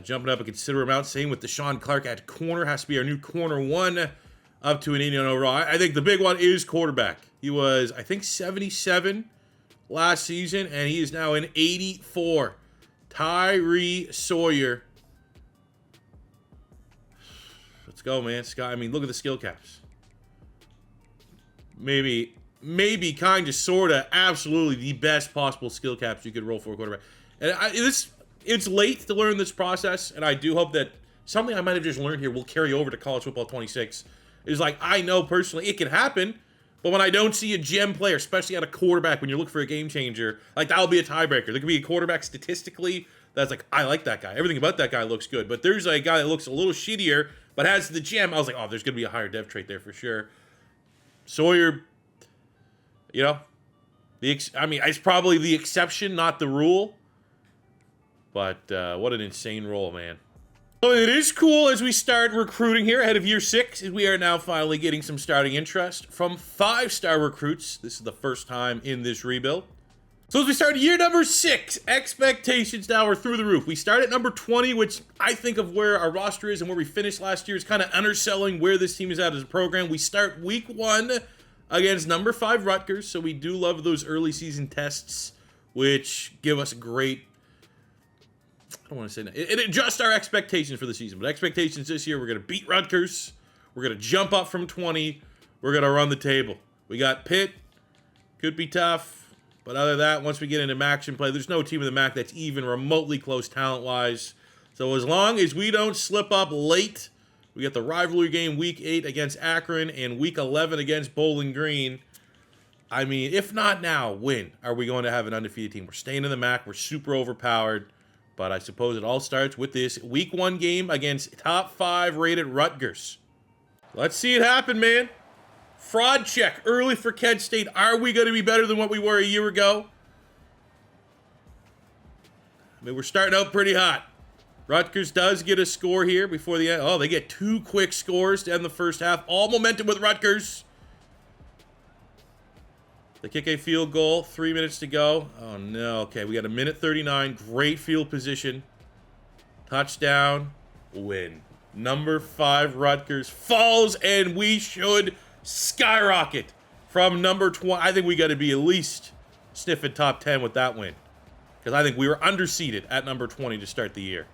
Jumping up a considerable amount. Same with Deshaun Clark at corner. Has to be our new corner 1 up to an 89 overall. I think the big one is quarterback. He was, I think, 77 last season, and he is now an 84. Tyree Sawyer. Let's go, man. Scott, I mean, look at the skill caps. Maybe, kind of, sort of, absolutely the best possible skill caps you could roll for a quarterback. And it's late to learn this process, and I do hope that something I might have just learned here will carry over to college football 26. Is like, I know personally it can happen, but when I don't see a gem player, especially at a quarterback, when you're looking for a game changer, like, that'll be a tiebreaker. There could be a quarterback statistically that's like, I like that guy. Everything about that guy looks good. But there's a guy that looks a little shittier, but has the gem. I was like, oh, there's going to be a higher dev trait there for sure. Sawyer, you know, I mean, it's probably the exception, not the rule. But what an insane role, man. So it is cool as we start recruiting here ahead of year 6. We are now finally getting some starting interest from 5-star recruits. This is the first time in this rebuild. So as we start year number 6, expectations now are through the roof. We start at number 20, which I think of where our roster is and where we finished last year is kind of underselling where this team is at as a program. We start week 1 against number 5 Rutgers, so we do love those early season tests, which give us a great, I don't want to say that. It adjusts our expectations for the season. But expectations this year, we're going to beat Rutgers. We're going to jump up from 20. We're going to run the table. We got Pitt. Could be tough. But other than that, once we get into action play, there's no team in the MAC that's even remotely close talent-wise. So as long as we don't slip up late, we get the rivalry game week 8 against Akron and week 11 against Bowling Green. I mean, if not now, when are we going to have an undefeated team? We're staying in the MAC. We're super overpowered. But I suppose it all starts with this week 1 game against top 5 rated Rutgers. Let's see it happen, man. Fraud check early for Kent State. Are we going to be better than what we were a year ago? I mean, we're starting out pretty hot. Rutgers does get a score here before the end. Oh, they get 2 quick scores to end the first half. All momentum with Rutgers. They kick a field goal. 3 minutes to go. Oh, no. Okay, we got a minute 39. Great field position. Touchdown. Win. Number 5 Rutgers falls, and we should skyrocket from number 20. I think we got to be at least sniffing top 10 with that win. Because I think we were underseeded at number 20 to start the year.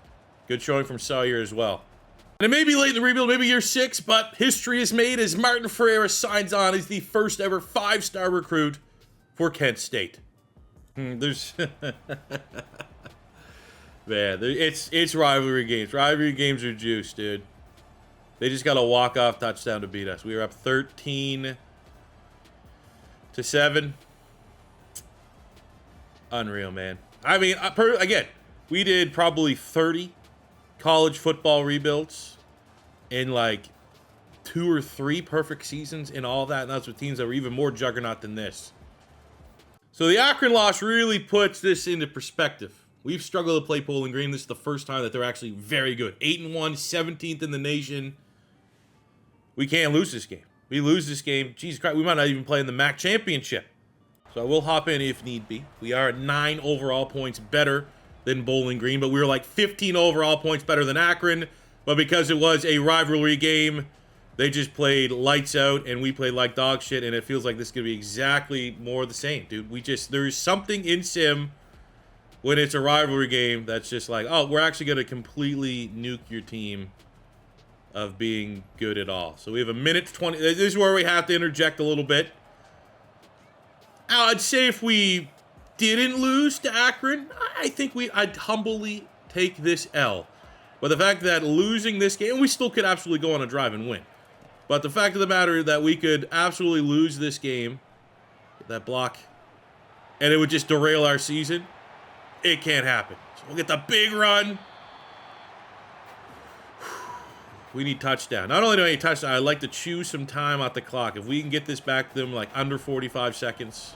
Good showing from Sawyer as well. And it may be late in the rebuild, maybe year 6, but history is made as Martin Ferreira signs on as the first ever 5-star recruit for Kent State. There's... Man, it's rivalry games. Rivalry games are juice, dude. They just got a walk-off touchdown to beat us. We were up 13-7. Unreal, man. I mean, again, we did probably 30 college football rebuilds in like 2 or 3 perfect seasons in all that, and that's with teams that were even more juggernaut than this. So the Akron loss really puts this into perspective. We've struggled to play Bowling Green. This is the first time that they're actually very good. 8-1, 17th in the nation. We can't lose this game. We lose this game, Jesus Christ, we might not even play in the MAC championship. So I will hop in if need be. We are at 9 overall points better than Bowling Green, but we were like 15 overall points better than Akron. But because it was a rivalry game, they just played lights out, and we played like dog shit, and it feels like this is going to be exactly more the same, dude. There's something in Sim when it's a rivalry game that's just like, oh, we're actually going to completely nuke your team of being good at all. So we have a minute 20. This is where we have to interject a little bit. I'd say if we didn't lose to Akron, I think I'd humbly take this L. But the fact that losing this game, we still could absolutely go on a drive and win. But the fact of the matter is that we could absolutely lose this game, that block, and it would just derail our season. It can't happen. So we'll get the big run. We need touchdown. Not only do I need touchdown, I'd like to chew some time off the clock. If we can get this back to them like under 45 seconds,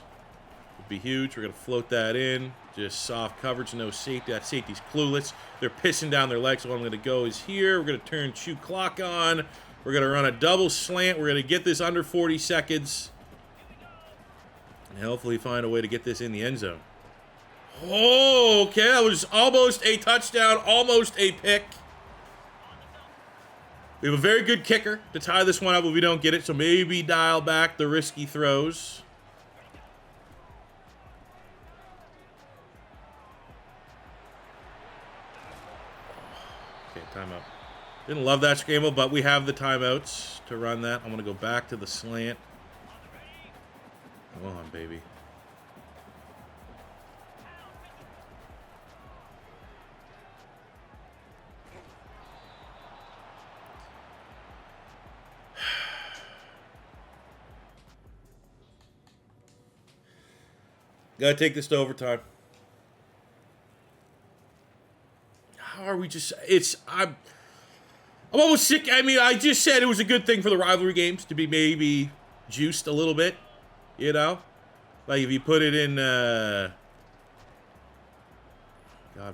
it'd be huge. We're going to float that in. Just soft coverage, no safety. That safety's clueless. They're pissing down their legs. So what I'm going to go is here. We're going to turn chew clock on. We're going to run a double slant. We're going to get this under 40 seconds. And hopefully find a way to get this in the end zone. Oh, okay. That was almost a touchdown, almost a pick. We have a very good kicker to tie this one up if we don't get it, so maybe dial back the risky throws. Okay, timeout. Didn't love that scramble, but we have the timeouts to run that. I'm going to go back to the slant. Come on, baby. Gotta take this to overtime. How are we just... I'm almost sick. I mean, I just said it was a good thing for the rivalry games to be maybe juiced a little bit. You know? Like, if you put it in... God,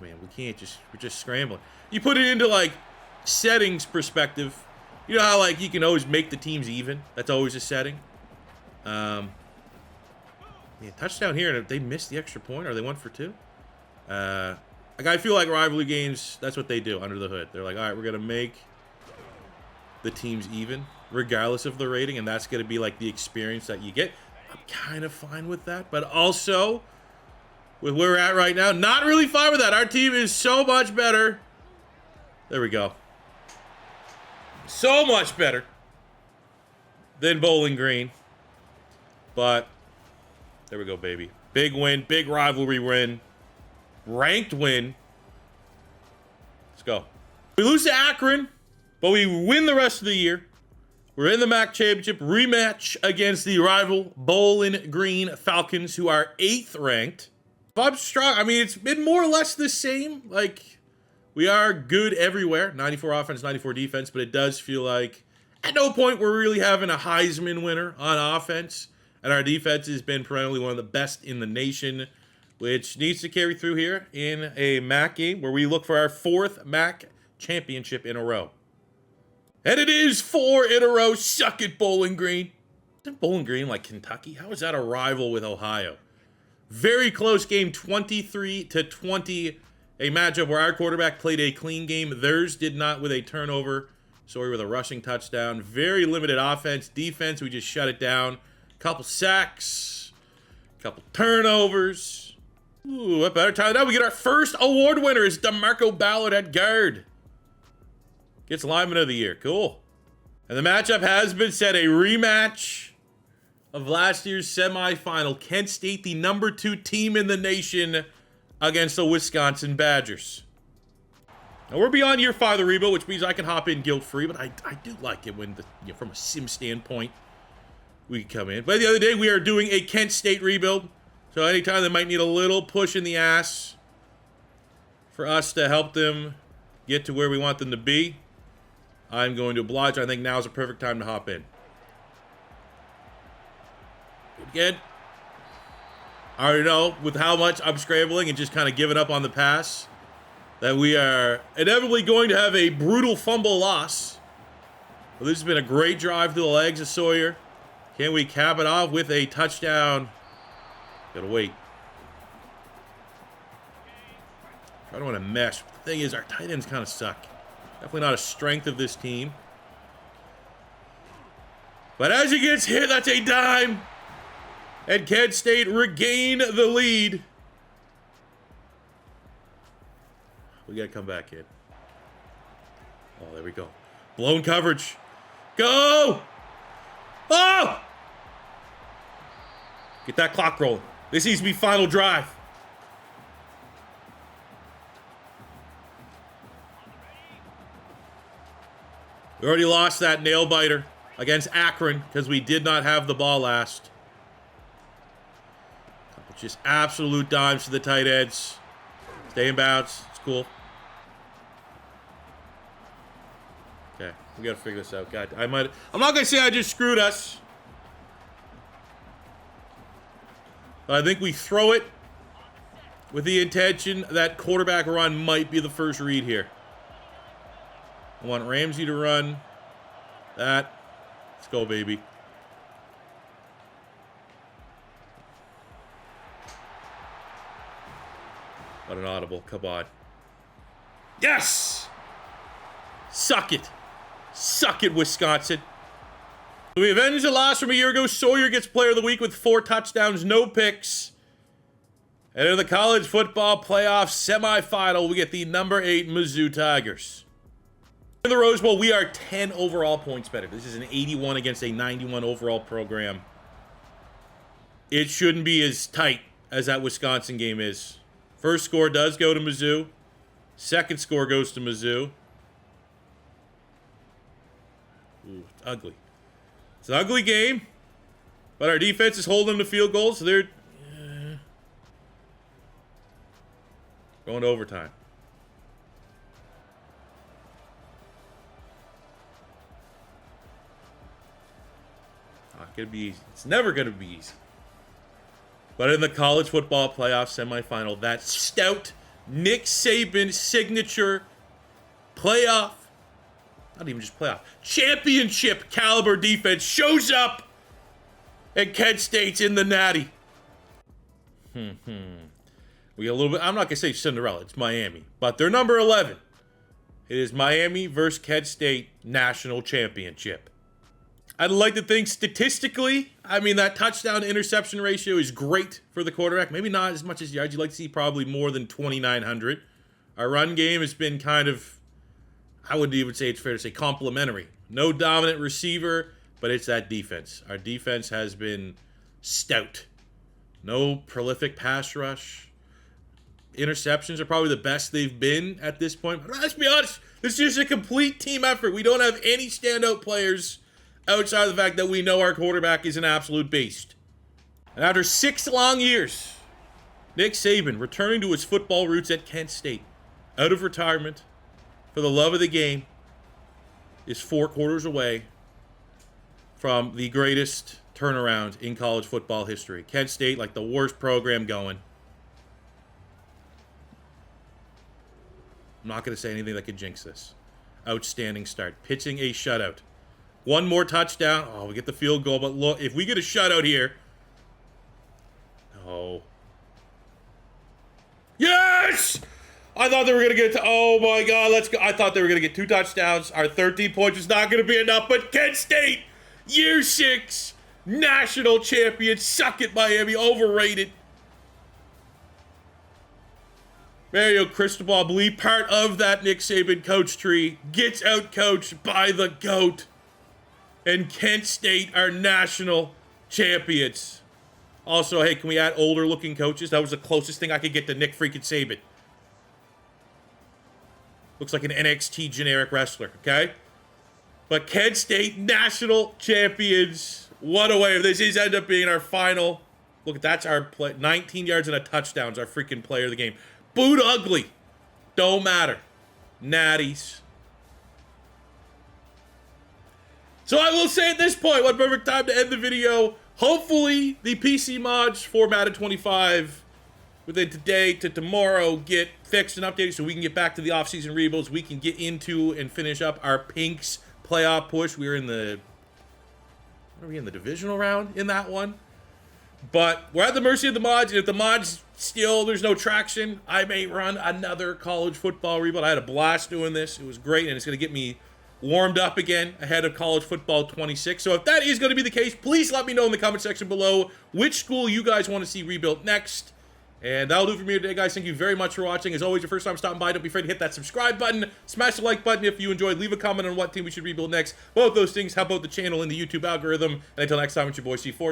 man, we're just scrambling. You put it into, like, settings perspective. You know how, like, you can always make the teams even? That's always a setting. Yeah, touchdown here, and they missed the extra point, or they went for 2. Like, I feel like rivalry games, that's what they do under the hood. They're like, all right, we're going to make the teams even, regardless of the rating, and that's going to be, like, the experience that you get. I'm kind of fine with that, but also, with where we're at right now, not really fine with that. Our team is so much better. There we go. So much better than Bowling Green. But... there we go, baby. Big win, big rivalry win, ranked win. Let's go. We lose to Akron, but we win the rest of the year. We're in the MAC championship rematch against the rival Bowling Green Falcons, who are 8th ranked. If I'm strong, I mean, it's been more or less the same. Like, we are good everywhere. 94 offense, 94 defense, but it does feel like at no point we're really having a Heisman winner on offense. And our defense has been perennially one of the best in the nation, which needs to carry through here in a MAC game where we look for our 4th MAC championship in a row. And it is 4 in a row. Suck it, Bowling Green. Isn't Bowling Green like Kentucky? How is that a rival with Ohio? Very close game, 23-20. A matchup where our quarterback played a clean game. Theirs did not, with a turnover. Sorry, with a rushing touchdown. Very limited offense. Defense, we just shut it down. Couple sacks. Couple turnovers. Ooh, what better time? Now we get our first award winner. Is DeMarco Ballard at guard. Gets lineman of the year. Cool. And the matchup has been set. A rematch of last year's semifinal. Kent State, the number 2 team in the nation, against the Wisconsin Badgers. Now we're beyond year 5 of the rebuild, which means I can hop in guilt-free, but I do like it when, from a sim standpoint, we can come in. But the other day, we are doing a Kent State rebuild. So anytime they might need a little push in the ass for us to help them get to where we want them to be, I'm going to oblige. I think now is a perfect time to hop in. Good. I already know with how much I'm scrambling and just kind of giving up on the pass that we are inevitably going to have a brutal fumble loss. Well, this has been a great drive to the legs of Sawyer. Can we cap it off with a touchdown? Gotta wait. I don't want to mesh. The thing is, our tight ends kind of suck. Definitely not a strength of this team. But as he gets hit, that's a dime. And Kent State regain the lead. We got to come back in. Oh, there we go. Blown coverage. Go! Oh! Get that clock rolling. This needs to be final drive. We already lost that nail biter against Akron because we did not have the ball last. Just absolute dimes to the tight ends. Stay in bounds. It's cool. Okay, we gotta figure this out. God, I'm not gonna say I just screwed us, but I think we throw it with the intention that quarterback run might be the first read here. I want Ramsey to run that. Let's go, baby. What an audible. Come on. Yes! Suck it. Suck it, Wisconsin. We avenge the loss from a year ago. Sawyer gets player of the week with 4 touchdowns, no picks. And in the college football playoff semifinal, we get the number 8 Mizzou Tigers. In the Rose Bowl, we are 10 overall points better. This is an 81 against a 91 overall program. It shouldn't be as tight as that Wisconsin game is. First score does go to Mizzou. Second score goes to Mizzou. Ooh, it's ugly. It's an ugly game, but our defense is holding them to field goals, so they're going to overtime. Not gonna be easy. It's never gonna be easy. But in the college football playoff semifinal, that stout Nick Saban signature playoff, not even just playoff, championship caliber defense shows up, and Kent State's in the natty. We get a little bit, I'm not gonna say Cinderella, it's Miami, but they're number 11. It is Miami versus Kent State national championship. I'd like to think statistically, I mean, that touchdown to interception ratio is great for the quarterback. Maybe not as much as yards. You'd like to see probably more than 2,900. Our run game has been kind of, I wouldn't even say it's fair to say complimentary. No dominant receiver, but it's that defense. Our defense has been stout. No prolific pass rush. interceptions are probably the best they've been at this point. But let's be honest, this is just a complete team effort. We don't have any standout players outside of the fact that we know our quarterback is an absolute beast. And after 6 long years, Nick Saban returning to his football roots at Kent State, out of retirement, for the love of the game, is 4 quarters away from the greatest turnaround in college football history. Kent State, like the worst program going. I'm not going to say anything that could jinx this. Outstanding start. Pitching a shutout. 1 more touchdown. Oh, we get the field goal, but look, if we get a shutout here. Oh. Yes! I thought they were going to get to, oh my God, let's go. I thought they were going to get 2 touchdowns. Our 13 points is not going to be enough, but Kent State, year 6, national champion. Suck it, Miami, overrated. Mario Cristobal, I believe, part of that Nick Saban coach tree, gets out coached by the GOAT. And Kent State are national champions. Also, hey, can we add older looking coaches? That was the closest thing I could get to Nick freaking Saban. Looks like an NXT generic wrestler, okay? But Kent State national champions. What a way. If this is end up being our final. Look, that's our play. 19 yards and a touchdown is our freaking player of the game. Boot ugly. Don't matter. Natties. So I will say at this point, what perfect time to end the video. Hopefully, the PC mods for Madden 25 within today to tomorrow get fixed and updated so we can get back to the offseason rebuilds. We can get into and finish up our Pinks playoff push. We're in the... What are we in the divisional round in that one? But we're at the mercy of the mods, and if the mods still, there's no traction, I may run another college football rebuild. I had a blast doing this. It was great, and it's going to get me warmed up again ahead of college football 26. So if that is going to be the case, please let me know in the comment section below which school you guys want to see rebuilt next. And that'll do it for me today, guys. Thank you very much for watching. As always, your first time stopping by, don't be afraid to hit that subscribe button. Smash the like button if you enjoyed. Leave a comment on what team we should rebuild next. Both those things help out the channel and the YouTube algorithm. And until next time, it's your boy C4.